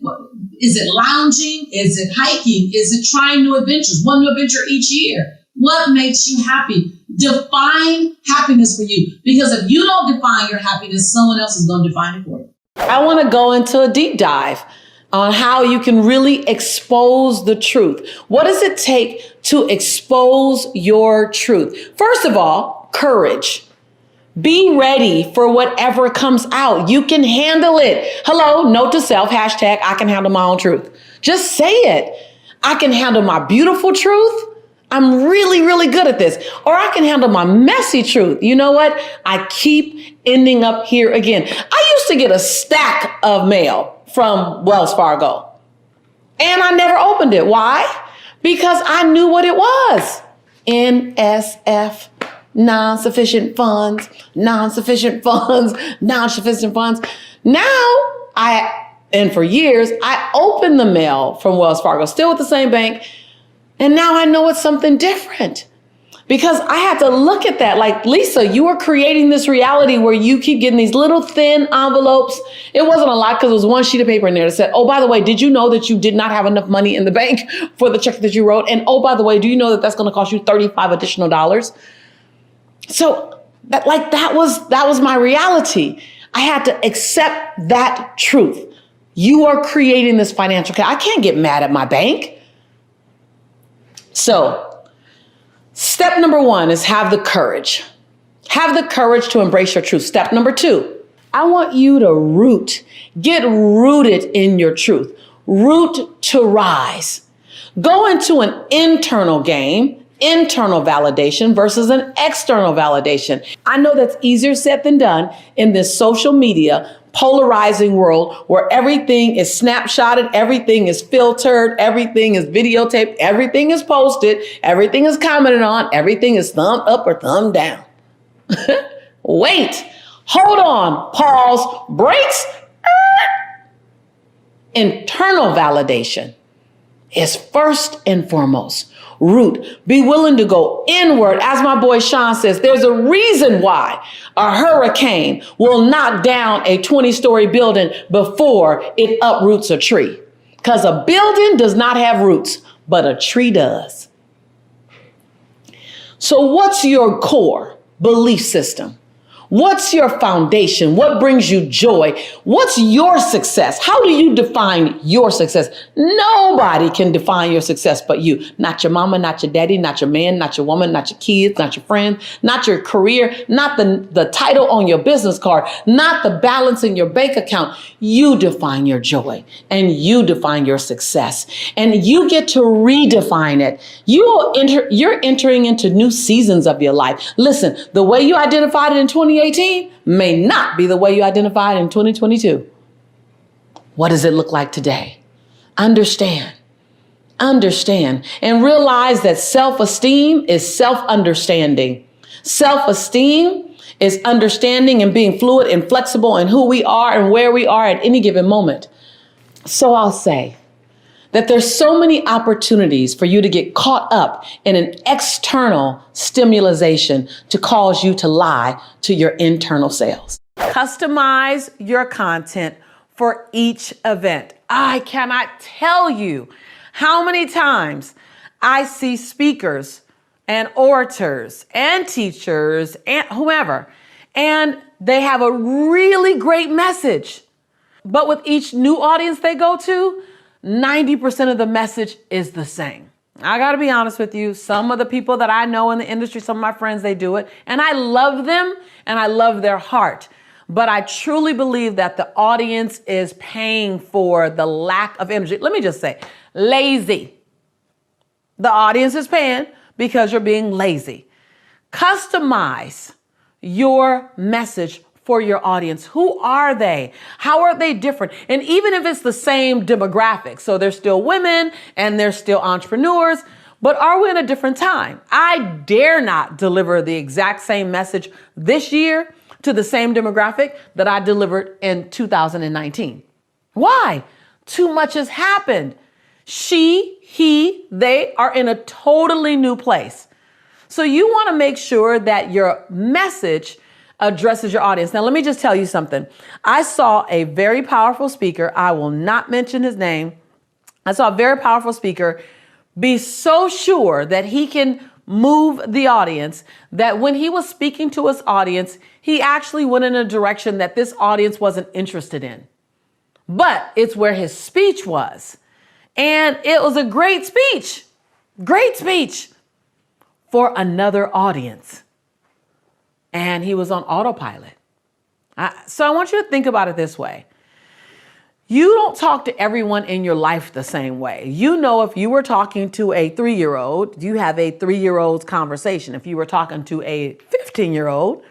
lounging? Is it hiking? Is it trying new adventures? One new adventure each year? What makes you happy? Define happiness for you. Because if you don't define your happiness, someone else is going to define it for you. I want to go into a deep dive on how you can really expose the truth. What does it take to expose your truth? First of all, courage. Be ready for whatever comes out. You can handle it. Hello, note to self, hashtag, I can handle my own truth. Just say it. I can handle my beautiful truth. I'm really, really good at this. Or I can handle my messy truth. You know what? I keep ending up here again. I used to get a stack of mail from Wells Fargo, and I never opened it. Why? Because I knew what it was. NSF, non-sufficient funds, non-sufficient funds, non-sufficient funds. And for years, I opened the mail from Wells Fargo, still with the same bank. And now I know it's something different, because I had to look at that like, Lisa, you are creating this reality where you keep getting these little thin envelopes. It wasn't a lot, because it was one sheet of paper in there that said, oh, by the way, did you know that you did not have enough money in the bank for the check that you wrote? And oh, by the way, do you know that that's going to cost you $35 additional? So that was my reality. I had to accept that truth. You are creating this financial I can't get mad at my bank. So step number 1 is have the courage. Have the courage to embrace your truth. Step number 2, I want you to get rooted in your truth. Root to rise. Go into an internal game, internal validation versus an external validation. I know that's easier said than done in this social media polarizing world where everything is snapshotted, everything is filtered, everything is videotaped, everything is posted, everything is commented on, everything is thumb up or thumb down. Wait, hold on, pause, brakes. Internal validation is first and foremost. Root. Be willing to go inward. As my boy Sean says, there's a reason why a hurricane will knock down a 20-story building before it uproots a tree. Because a building does not have roots, but a tree does. So what's your core belief system? What's your foundation? What brings you joy? What's your success? How do you define your success? Nobody can define your success but you. Not your mama, not your daddy, not your man, not your woman, not your kids, not your friends, not your career, not the title on your business card, not the balance in your bank account. You define your joy and you define your success, and you get to redefine it. You're entering into new seasons of your life. Listen, the way you identified it in 2018 may not be the way you identified in 2022. What does it look like today? Understand, and realize that self-esteem is self-understanding. Self-esteem is understanding and being fluid and flexible in who we are and where we are at any given moment. So I'll say that there's so many opportunities for you to get caught up in an external stimulation to cause you to lie to your internal selves. Customize your content for each event. I cannot tell you how many times I see speakers and orators and teachers and whomever, and they have a really great message. But with each new audience they go to, 90% of the message is the same. I got to be honest with you. Some of the people that I know in the industry, some of my friends, they do it, and I love them and I love their heart. But I truly believe that the audience is paying for the lack of energy. Let me just say, lazy. The audience is paying because you're being lazy. Customize your message for your audience. Who are they? How are they different? And even if it's the same demographic, so they're still women and they're still entrepreneurs, but are we in a different time? I dare not deliver the exact same message this year to the same demographic that I delivered in 2019. Why? Too much has happened. She, he, they are in a totally new place. So you want to make sure that your message addresses your audience. Now, let me just tell you something. I saw a very powerful speaker. I will not mention his name. I saw a very powerful speaker be so sure that he can move the audience that when he was speaking to his audience, he actually went in a direction that this audience wasn't interested in. But it's where his speech was. And it was a great speech for another audience. And he was on autopilot. So I want you to think about it this way. You don't talk to everyone in your life the same way. You know, if you were talking to a 3-year-old, you have a 3-year-old's conversation. If you were talking to a 15-year-old,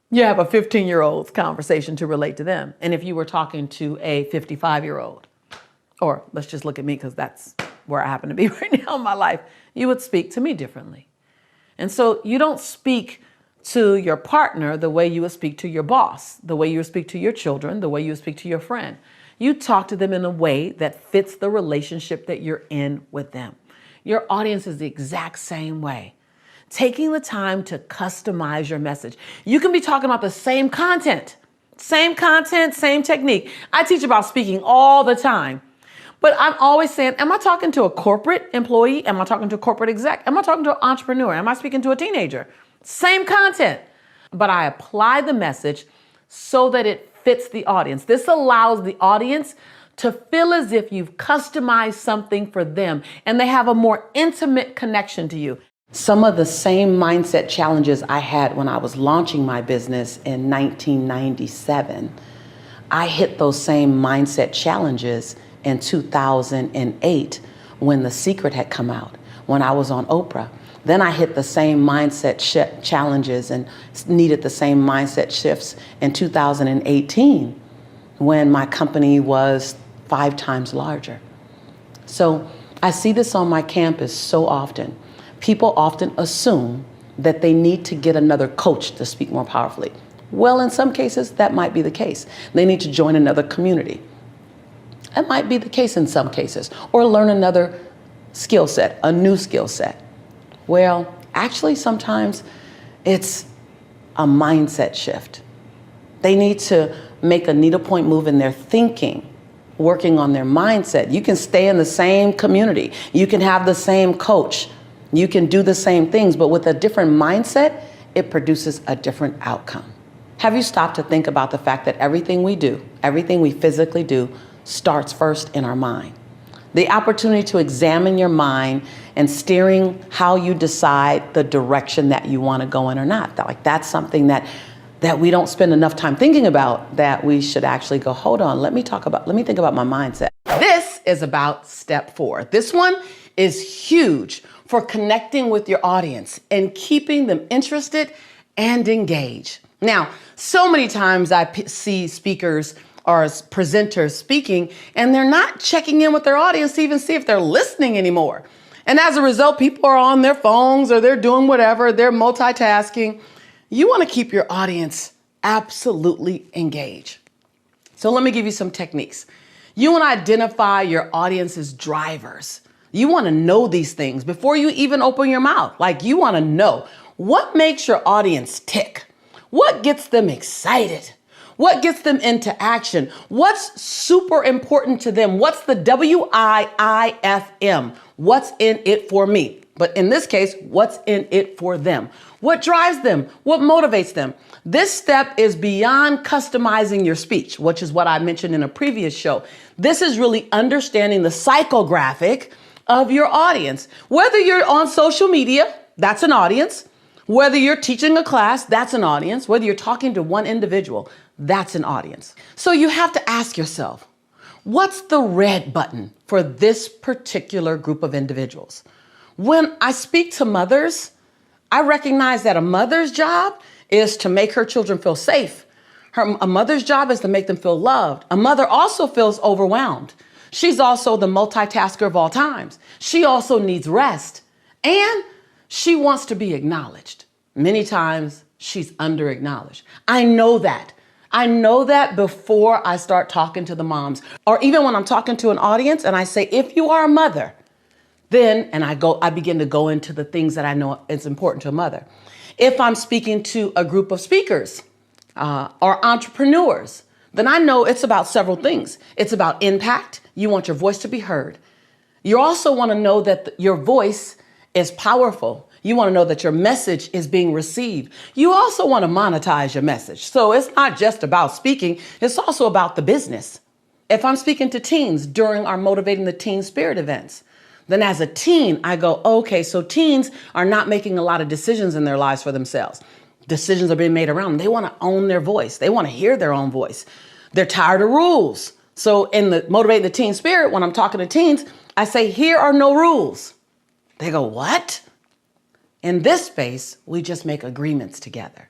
you have a 15-year-old's conversation to relate to them. And if you were talking to a 55-year-old, or let's just look at me because that's where I happen to be right now in my life, you would speak to me differently. And so you don't speak to your partner the way you would speak to your boss, the way you would speak to your children, the way you would speak to your friend. You talk to them in a way that fits the relationship that you're in with them. Your audience is the exact same way. Taking the time to customize your message. You can be talking about the same content, same technique. I teach about speaking all the time. But I'm always saying, am I talking to a corporate employee? Am I talking to a corporate exec? Am I talking to an entrepreneur? Am I speaking to a teenager? Same content, but I apply the message so that it fits the audience. This allows the audience to feel as if you've customized something for them and they have a more intimate connection to you. Some of the same mindset challenges I had when I was launching my business in 1997, I hit those same mindset challenges in 2008 when The Secret had come out, when I was on Oprah. Then I hit the same mindset challenges and needed the same mindset shifts in 2018 when my company was 5 times larger. So I see this on my campus so often. People often assume that they need to get another coach to speak more powerfully. Well, in some cases, that might be the case. They need to join another community. That might be the case in some cases, or learn another skill set, a new skill set. Well, actually, sometimes it's a mindset shift. They need to make a needlepoint move in their thinking, working on their mindset. You can stay in the same community. You can have the same coach. You can do the same things, but with a different mindset, it produces a different outcome. Have you stopped to think about the fact that everything we do, everything we physically do, starts first in our mind? The opportunity to examine your mind and steering how you decide the direction that you want to go in or not. That's something that we don't spend enough time thinking about, that we should actually go, hold on, let me think about my mindset. This is about step 4. This one is huge for connecting with your audience and keeping them interested and engaged. Now, so many times I see speakers or presenters speaking, and they're not checking in with their audience to even see if they're listening anymore. And as a result, people are on their phones or they're doing whatever, they're multitasking. You want to keep your audience absolutely engaged. So let me give you some techniques. You want to identify your audience's drivers. You want to know these things before you even open your mouth. You want to know what makes your audience tick. What gets them excited? What gets them into action? What's super important to them? What's the WIIFM? What's in it for me? But in this case, what's in it for them? What drives them? What motivates them? This step is beyond customizing your speech, which is what I mentioned in a previous show. This is really understanding the psychographic of your audience. Whether you're on social media, that's an audience. Whether you're teaching a class, that's an audience. Whether you're talking to one individual, that's an audience. So you have to ask yourself, what's the red button for this particular group of individuals? When I speak to mothers, I recognize that a mother's job is to make her children feel safe. A mother's job is to make them feel loved. A mother also feels overwhelmed. She's also the multitasker of all times. She also needs rest. And she wants to be acknowledged. Many times she's under-acknowledged. I know that. I know that before I start talking to the moms, or even when I'm talking to an audience and I say, if you are a mother, then, and I begin to go into the things that I know is important to a mother. If I'm speaking to a group of speakers or entrepreneurs, then I know it's about several things. It's about impact. You want your voice to be heard. You also want to know that your voice is powerful. You want to know that your message is being received. You also want to monetize your message. So it's not just about speaking, it's also about the business. If I'm speaking to teens during our Motivating the Teen Spirit events, then as a teen, I go, okay, so teens are not making a lot of decisions in their lives for themselves. Decisions are being made around them. They want to own their voice. They want to hear their own voice. They're tired of rules. So in the Motivating the Teen Spirit, when I'm talking to teens, I say, here are no rules. They go, what? In this space, we just make agreements together.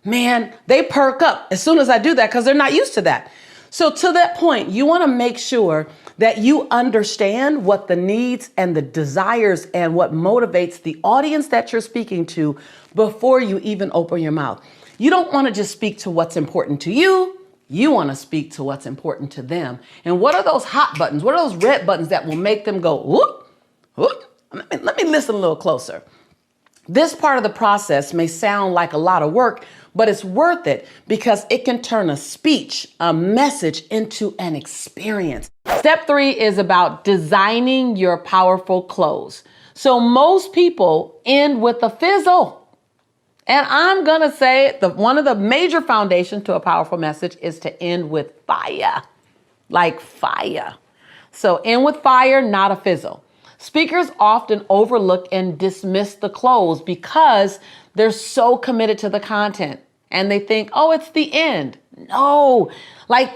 Man, they perk up as soon as I do that because they're not used to that. So to that point, you want to make sure that you understand what the needs and the desires and what motivates the audience that you're speaking to before you even open your mouth. You don't want to just speak to what's important to you. You want to speak to what's important to them. And what are those hot buttons? What are those red buttons that will make them go, whoop, whoop? Let me listen a little closer. This part of the process may sound like a lot of work, but it's worth it because it can turn a speech, a message into an experience. Step 3 is about designing your powerful close. So most people end with a fizzle. And I'm going to say one of the major foundations to a powerful message is to end with fire, like fire. So end with fire, not a fizzle. Speakers often overlook and dismiss the close because they're so committed to the content and they think, oh, it's the end. No,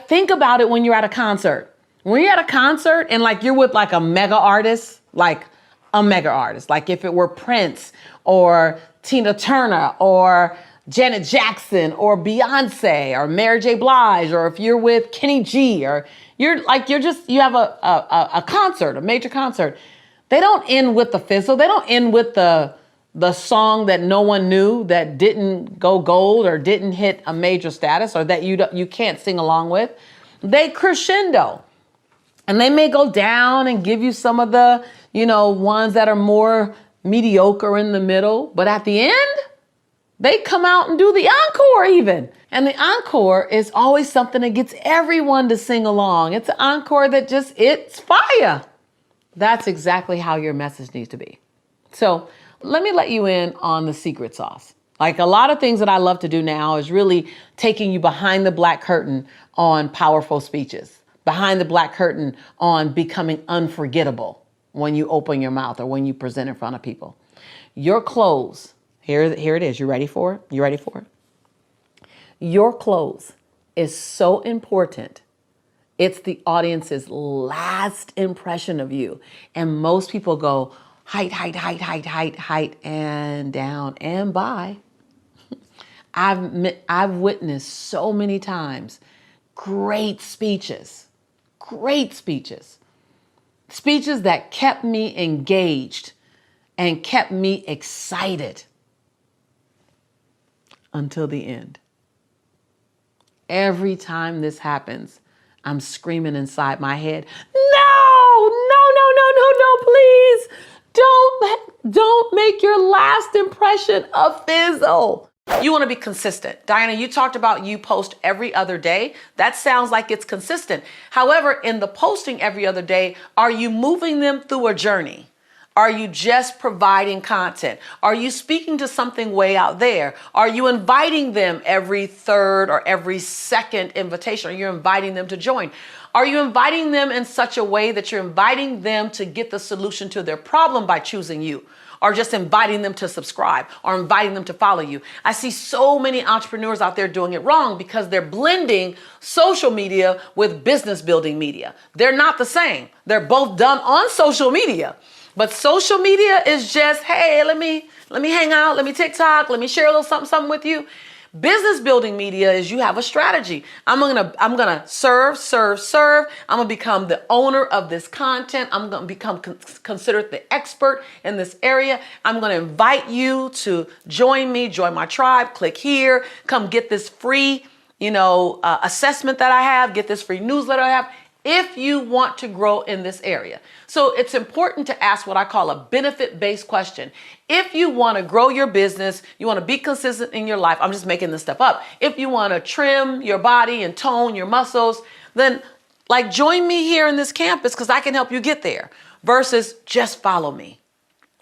think about it when you're at a concert. When you're at a concert and you're with a mega artist, like if it were Prince or Tina Turner or Janet Jackson or Beyonce or Mary J. Blige, or if you're with Kenny G, or you have a concert, a major concert. They don't end with the fizzle. They don't end with the song that no one knew, that didn't go gold or didn't hit a major status, or that you can't sing along with. They crescendo. And they may go down and give you some of the, ones that are more mediocre in the middle. But at the end, they come out and do the encore even. And the encore is always something that gets everyone to sing along. It's an encore that it's fire. That's exactly how your message needs to be. So let me let you in on the secret sauce. Like a lot of things that I love to do now is really taking you behind the black curtain on powerful speeches, behind the black curtain on becoming unforgettable when you open your mouth or when you present in front of people. Your clothes, here it is. You ready for it? You ready for it? Your clothes is so important. It's the audience's last impression of you. And most people go height, and down and by. I've witnessed so many times great speeches that kept me engaged and kept me excited until the end. Every time this happens, I'm screaming inside my head, no, please. Don't make your last impression a fizzle. You want to be consistent. Diana, you talked about you post every other day. That sounds like it's consistent. However, in the posting every other day, are you moving them through a journey? Are you just providing content? Are you speaking to something way out there? Are you inviting them every third or every second invitation? Are you inviting them to join? Are you inviting them in such a way that you're inviting them to get the solution to their problem by choosing you? Or just inviting them to subscribe or inviting them to follow you? I see so many entrepreneurs out there doing it wrong because they're blending social media with business building media. They're not the same. They're both done on social media. But social media is just, hey, let me hang out, let me TikTok, let me share a little something with you. Business building media is you have a strategy. I'm gonna serve. I'm gonna become the owner of this content. I'm gonna become considered the expert in this area. I'm gonna invite you to join me, join my tribe. Click here, come get this free, assessment that I have, get this free newsletter I have, if you want to grow in this area. So it's important to ask what I call a benefit-based question. If you want to grow your business, you want to be consistent in your life, I'm just making this stuff up. If you want to trim your body and tone your muscles, then join me here in this campus because I can help you get there versus just follow me.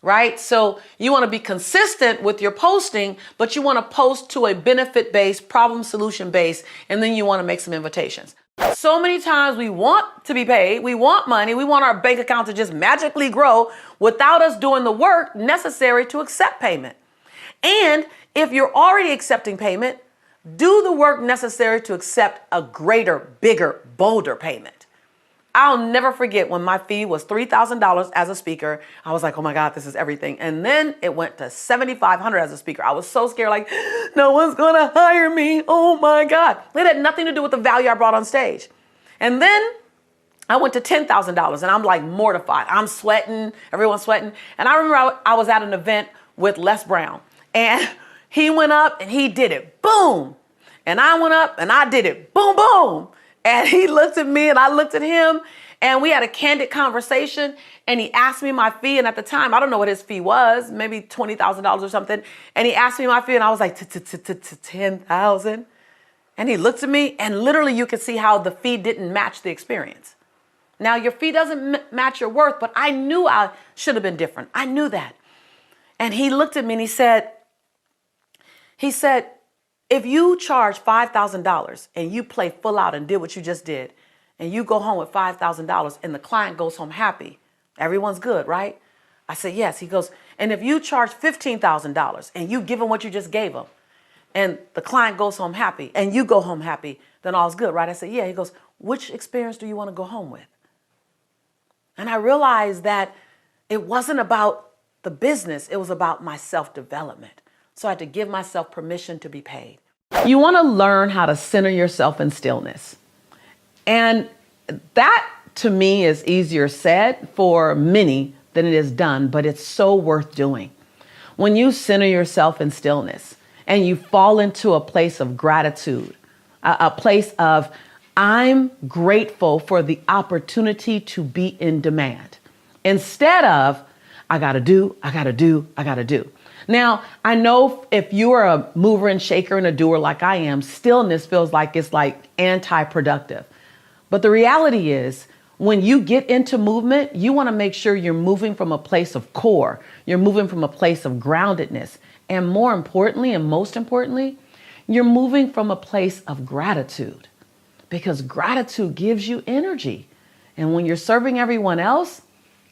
Right? So you want to be consistent with your posting, but you want to post to a benefit-based, problem solution based, and then you want to make some invitations. So many times we want to be paid, we want money, we want our bank account to just magically grow without us doing the work necessary to accept payment. And if you're already accepting payment, do the work necessary to accept a greater, bigger, bolder payment. I'll never forget when my fee was $3,000 as a speaker. I was like, oh my God, this is everything. And then it went to $7,500 as a speaker. I was so scared, no one's gonna hire me. Oh my God. It had nothing to do with the value I brought on stage. And then I went to $10,000 and I'm mortified. I'm sweating, everyone's sweating. And I remember I was at an event with Les Brown and he went up and he did it, boom. And I went up and I did it, boom, boom. And he looked at me and I looked at him and we had a candid conversation and he asked me my fee. And at the time, I don't know what his fee was, maybe $20,000 or something. And he asked me my fee and I was like, 10,000. And he looked at me and literally you could see how the fee didn't match the experience. Now your fee doesn't match your worth, but I knew I should have been different. I knew that. And he looked at me and he said, if you charge $5,000 and you play full out and did what you just did, and you go home with $5,000 and the client goes home happy, everyone's good, right? I said, yes. He goes, and if you charge $15,000 and you give him what you just gave him, and the client goes home happy and you go home happy, then all's good, right? I said, yeah. He goes, which experience do you want to go home with? And I realized that it wasn't about the business. It was about my self-development. So I had to give myself permission to be paid. You want to learn how to center yourself in stillness. And that to me is easier said for many than it is done, but it's so worth doing. When you center yourself in stillness and you fall into a place of gratitude, a place of I'm grateful for the opportunity to be in demand, instead of I gotta do. Now, I know if you are a mover and shaker and a doer like I am, stillness feels like it's anti-productive. But the reality is, when you get into movement, you want to make sure you're moving from a place of core. You're moving from a place of groundedness. And more importantly, and most importantly, you're moving from a place of gratitude, because gratitude gives you energy. And when you're serving everyone else,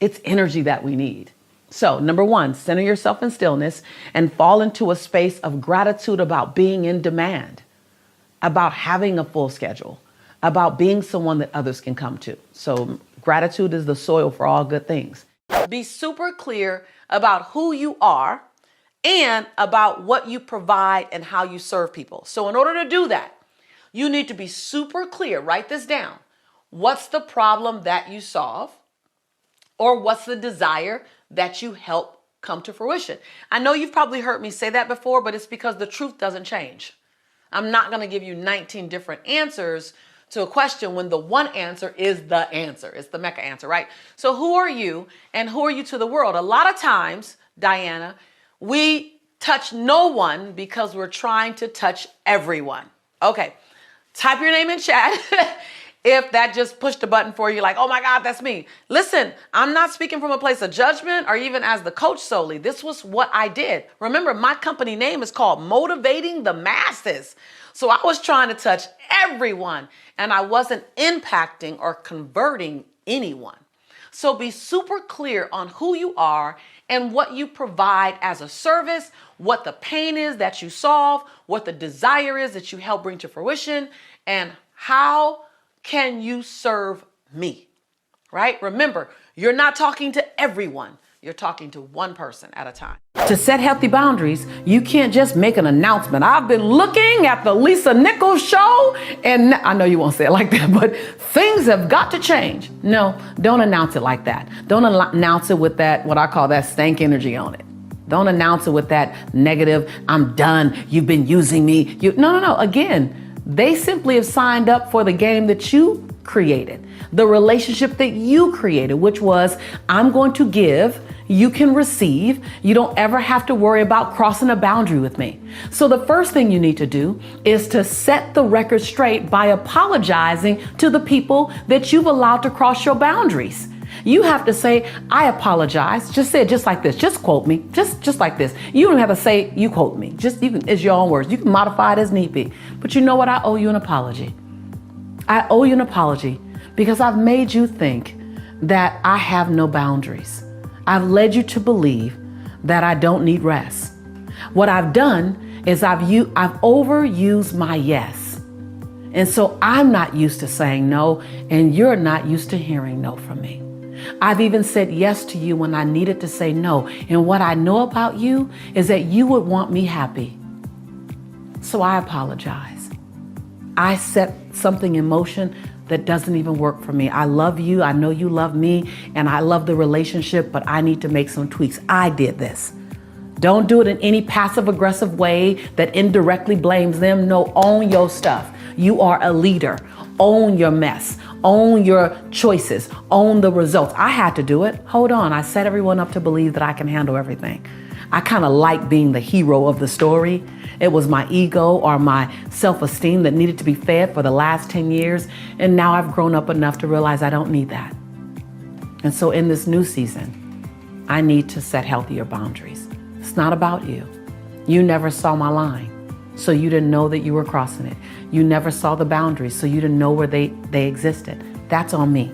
it's energy that we need. So number one, center yourself in stillness and fall into a space of gratitude about being in demand, about having a full schedule, about being someone that others can come to. So gratitude is the soil for all good things. Be super clear about who you are and about what you provide and how you serve people. So in order to do that, you need to be super clear. Write this down. What's the problem that you solve? Or what's the desire that you help come to fruition? I know you've probably heard me say that before, but it's because the truth doesn't change. I'm not going to give you 19 different answers to a question when the one answer is the answer. It's the Mecca answer, right? So who are you and who are you to the world? A lot of times, Diana, we touch no one because we're trying to touch everyone. Okay, type your name in chat if that just pushed a button for you, like, oh my God, that's me. Listen, I'm not speaking from a place of judgment or even as the coach solely. This was what I did. Remember, my company name is called Motivating the Masses. So I was trying to touch everyone and I wasn't impacting or converting anyone. So be super clear on who you are and what you provide as a service, what the pain is that you solve, what the desire is that you help bring to fruition, and how can you serve me, right? Remember, you're not talking to everyone. You're talking to one person at a time. To set healthy boundaries, you can't just make an announcement. I've been looking at the Lisa Nichols show, and I know you won't say it like that, but things have got to change. No, don't announce it like that. Don't announce it with that, what I call that stank energy on it. Don't announce it with that negative, I'm done, you've been using me. No. Again, they simply have signed up for the game that you created, the relationship that you created, which was, I'm going to give, you can receive. You don't ever have to worry about crossing a boundary with me. So the first thing you need to do is to set the record straight by apologizing to the people that you've allowed to cross your boundaries. You have to say, I apologize. Just say it just like this. Just quote me. Just like this. You don't have to say, you quote me. It's your own words. You can modify it as need be. But you know what? I owe you an apology. I owe you an apology because I've made you think that I have no boundaries. I've led you to believe that I don't need rest. What I've done is I've overused my yes. And so I'm not used to saying no, and you're not used to hearing no from me. I've even said yes to you when I needed to say no. And what I know about you is that you would want me happy. So I apologize. I set something in motion that doesn't even work for me. I love you. I know you love me, and I love the relationship, but I need to make some tweaks. I did this. Don't do it in any passive aggressive way that indirectly blames them. No, own your stuff. You are a leader. Own your mess. Own your choices. Own the results. I had to do it. Hold on. I set everyone up to believe that I can handle everything. I kind of like being the hero of the story. It was my ego or my self-esteem that needed to be fed for the last 10 years. And now I've grown up enough to realize I don't need that. And so in this new season, I need to set healthier boundaries. It's not about you. You never saw my line, so you didn't know that you were crossing it. You never saw the boundaries, so you didn't know where they existed. That's on me.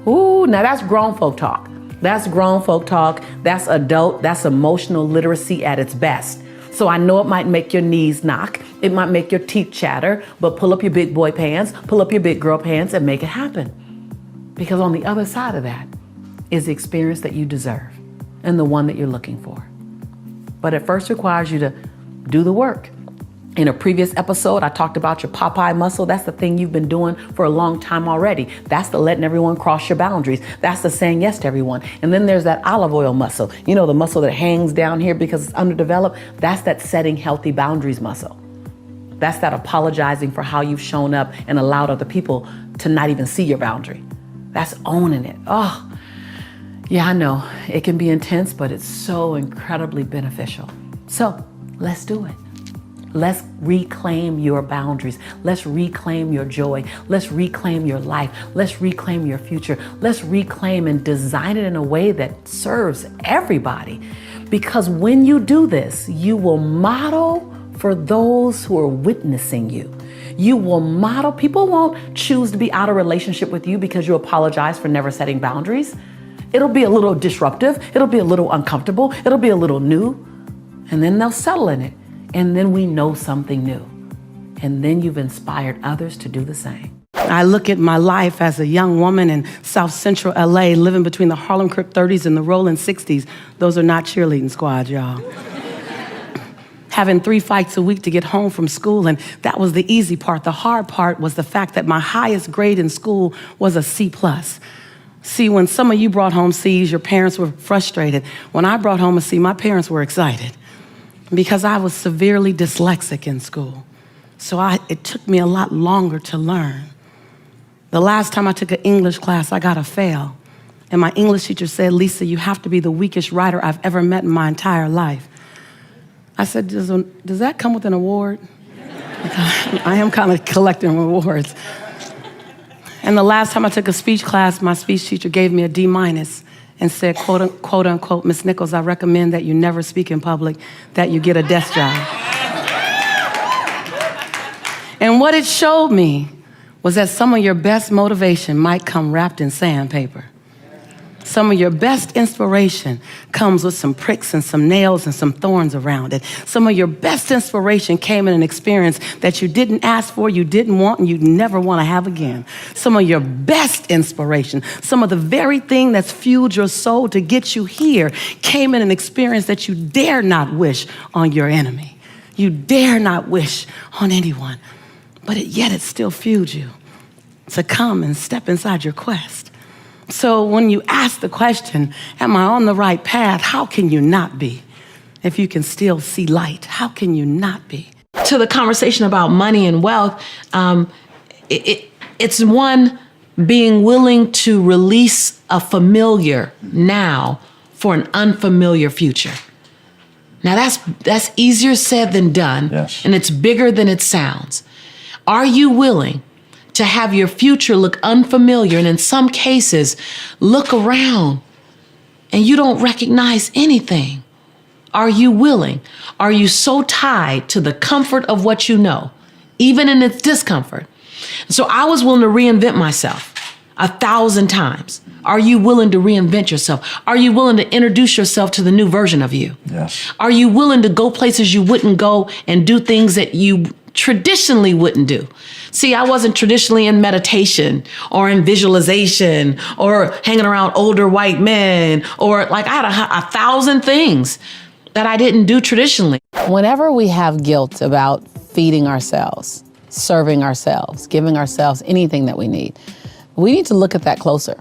Ooh, now that's grown folk talk. That's grown folk talk. That's adult. That's emotional literacy at its best. So I know it might make your knees knock. It might make your teeth chatter, but pull up your big boy pants, pull up your big girl pants and make it happen. Because on the other side of that is the experience that you deserve and the one that you're looking for. But it first requires you to do the work. In a previous episode, I talked about your Popeye muscle. That's the thing you've been doing for a long time already. That's the letting everyone cross your boundaries. That's the saying yes to everyone. And then there's that olive oil muscle. You know, the muscle that hangs down here because it's underdeveloped. That's that setting healthy boundaries muscle. That's that apologizing for how you've shown up and allowed other people to not even see your boundary. That's owning it. Oh, yeah, I know. It can be intense, but it's so incredibly beneficial. So let's do it. Let's reclaim your boundaries. Let's reclaim your joy. Let's reclaim your life. Let's reclaim your future. Let's reclaim and design it in a way that serves everybody. Because when you do this, you will model for those who are witnessing you. You will model. People won't choose to be out of relationship with you because you apologize for never setting boundaries. It'll be a little disruptive. It'll be a little uncomfortable. It'll be a little new. And then they'll settle in it. And then we know something new. And then you've inspired others to do the same. I look at my life as a young woman in South Central LA, living between the Harlem Crip 30s and the Rolling 60s. Those are not cheerleading squads, y'all. Having 3 fights a week to get home from school, and that was the easy part. The hard part was the fact that my highest grade in school was a C+. See, when some of you brought home C's, your parents were frustrated. When I brought home a C, my parents were excited because I was severely dyslexic in school. So it took me a lot longer to learn. The last time I took an English class, I got a fail. And my English teacher said, "Lisa, you have to be the weakest writer I've ever met in my entire life." I said, does that come with an award? I am kind of collecting awards. And the last time I took a speech class, my speech teacher gave me a D- and said, quote unquote, "Miss Nichols, I recommend that you never speak in public, that you get a desk job." And what it showed me was that some of your best motivation might come wrapped in sandpaper. Some of your best inspiration comes with some pricks and some nails and some thorns around it. Some of your best inspiration came in an experience that you didn't ask for, you didn't want, and you'd never want to have again. Some of your best inspiration, some of the very thing that's fueled your soul to get you here, came in an experience that you dare not wish on your enemy. You dare not wish on anyone. But yet it still fueled you to come and step inside your quest. So when you ask the question, am I on the right path? How can you not be? If you can still see light, how can you not be? To the conversation about money and wealth, it's one, being willing to release a familiar now for an unfamiliar future. Now that's easier said than done, yes. And it's bigger than it sounds. Are you willing to have your future look unfamiliar, and in some cases, look around and you don't recognize anything? Are you willing? Are you so tied to the comfort of what you know, even in its discomfort? So I was willing to reinvent myself 1,000 times. Are you willing to reinvent yourself? Are you willing to introduce yourself to the new version of you? Yes. Are you willing to go places you wouldn't go and do things that you traditionally wouldn't do? See, I wasn't traditionally in meditation or in visualization or hanging around older white men, or like I had 1,000 things that I didn't do traditionally. Whenever we have guilt about feeding ourselves, serving ourselves, giving ourselves anything that we need to look at that closer.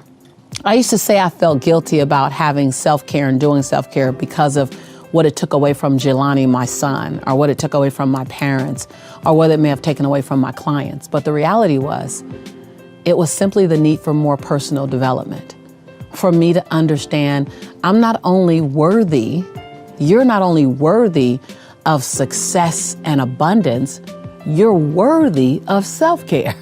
I used to say I felt guilty about having self-care and doing self-care because of what it took away from Jelani, my son, or what it took away from my parents, or what it may have taken away from my clients. But the reality was, it was simply the need for more personal development. For me to understand, I'm not only worthy, you're not only worthy of success and abundance, you're worthy of self-care.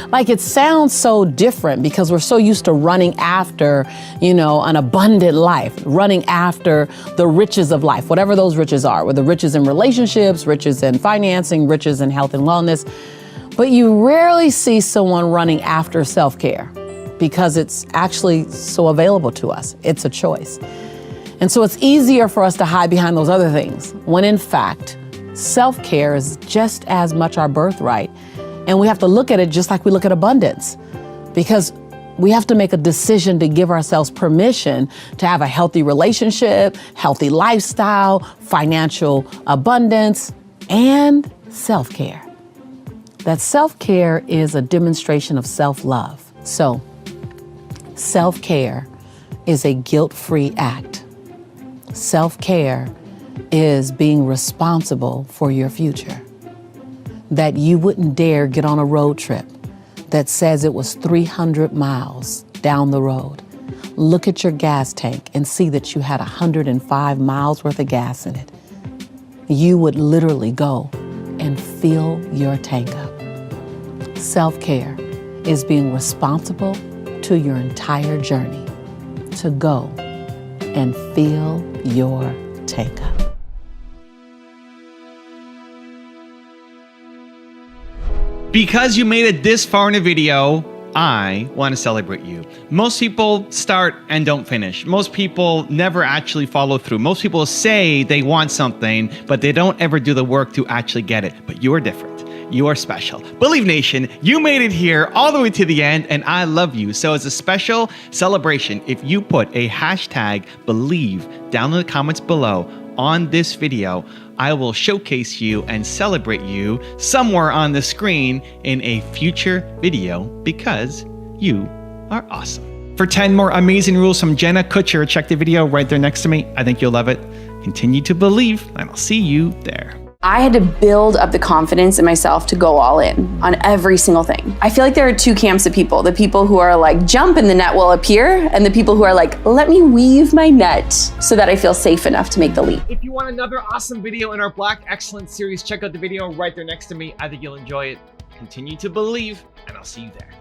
Like, it sounds so different because we're so used to running after, an abundant life, running after the riches of life, whatever those riches are, whether riches in relationships, riches in financing, riches in health and wellness. But you rarely see someone running after self-care because it's actually so available to us. It's a choice. And so it's easier for us to hide behind those other things when in fact, self-care is just as much our birthright. And we have to look at it just like we look at abundance, because we have to make a decision to give ourselves permission to have a healthy relationship, healthy lifestyle, financial abundance, and self-care. That self-care is a demonstration of self-love. So, self-care is a guilt-free act. Self-care is being responsible for your future. That you wouldn't dare get on a road trip that says it was 300 miles down the road. Look at your gas tank and see that you had 105 miles worth of gas in it. You would literally go and fill your tank up. Self-care is being responsible to your entire journey to go and fill your take up. Because you made it this far in a video, I want to celebrate you. Most people start and don't finish. Most people never actually follow through. Most people say they want something, but they don't ever do the work to actually get it. But you are different. You are special. Believe Nation, you made it here all the way to the end, and I love you. So as a special celebration, if you put a hashtag believe down in the comments below on this video, I will showcase you and celebrate you somewhere on the screen in a future video because you are awesome. For 10 more amazing rules from Jenna Kutcher, check the video right there next to me. I think you'll love it. Continue to believe, and I'll see you there. I had to build up the confidence in myself to go all in on every single thing. I feel like there are two camps of people. The people who are like, jump and the net will appear, and the people who are like, let me weave my net so that I feel safe enough to make the leap. If you want another awesome video in our Black Excellence series, check out the video right there next to me. I think you'll enjoy it. Continue to believe, and I'll see you there.